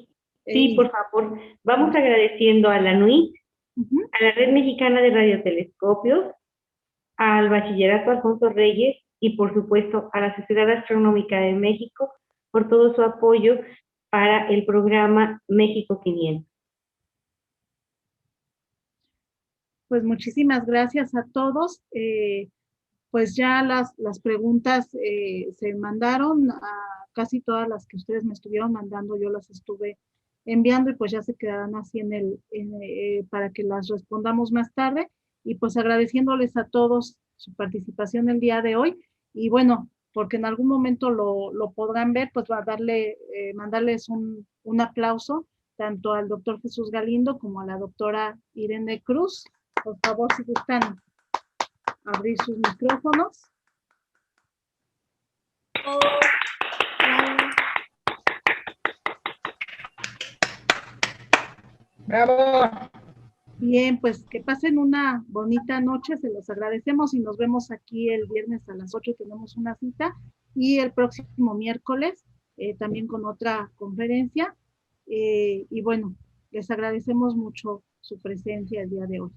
Sí, por favor. Vamos agradeciendo a la NUIT, a la Red Mexicana de Radiotelescopios, al Bachillerato Alfonso Reyes y por supuesto a la Sociedad Astronómica de México por todo su apoyo para el programa México 500. Pues muchísimas gracias a todos. Pues ya las preguntas se mandaron, a casi todas las que ustedes me estuvieron mandando, yo las estuve enviando y pues ya se quedarán así para que las respondamos más tarde. Y pues agradeciéndoles a todos su participación el día de hoy. Y bueno, porque en algún momento lo podrán ver, pues va a mandarles un aplauso tanto al doctor Jesús Galindo como a la doctora Irene Cruz. Por favor, si gustan abrir sus micrófonos. ¡Bravo! Bien, pues que pasen una bonita noche, se los agradecemos y nos vemos aquí el viernes a las 8, tenemos una cita, y el próximo miércoles también con otra conferencia. Y bueno, les agradecemos mucho su presencia el día de hoy.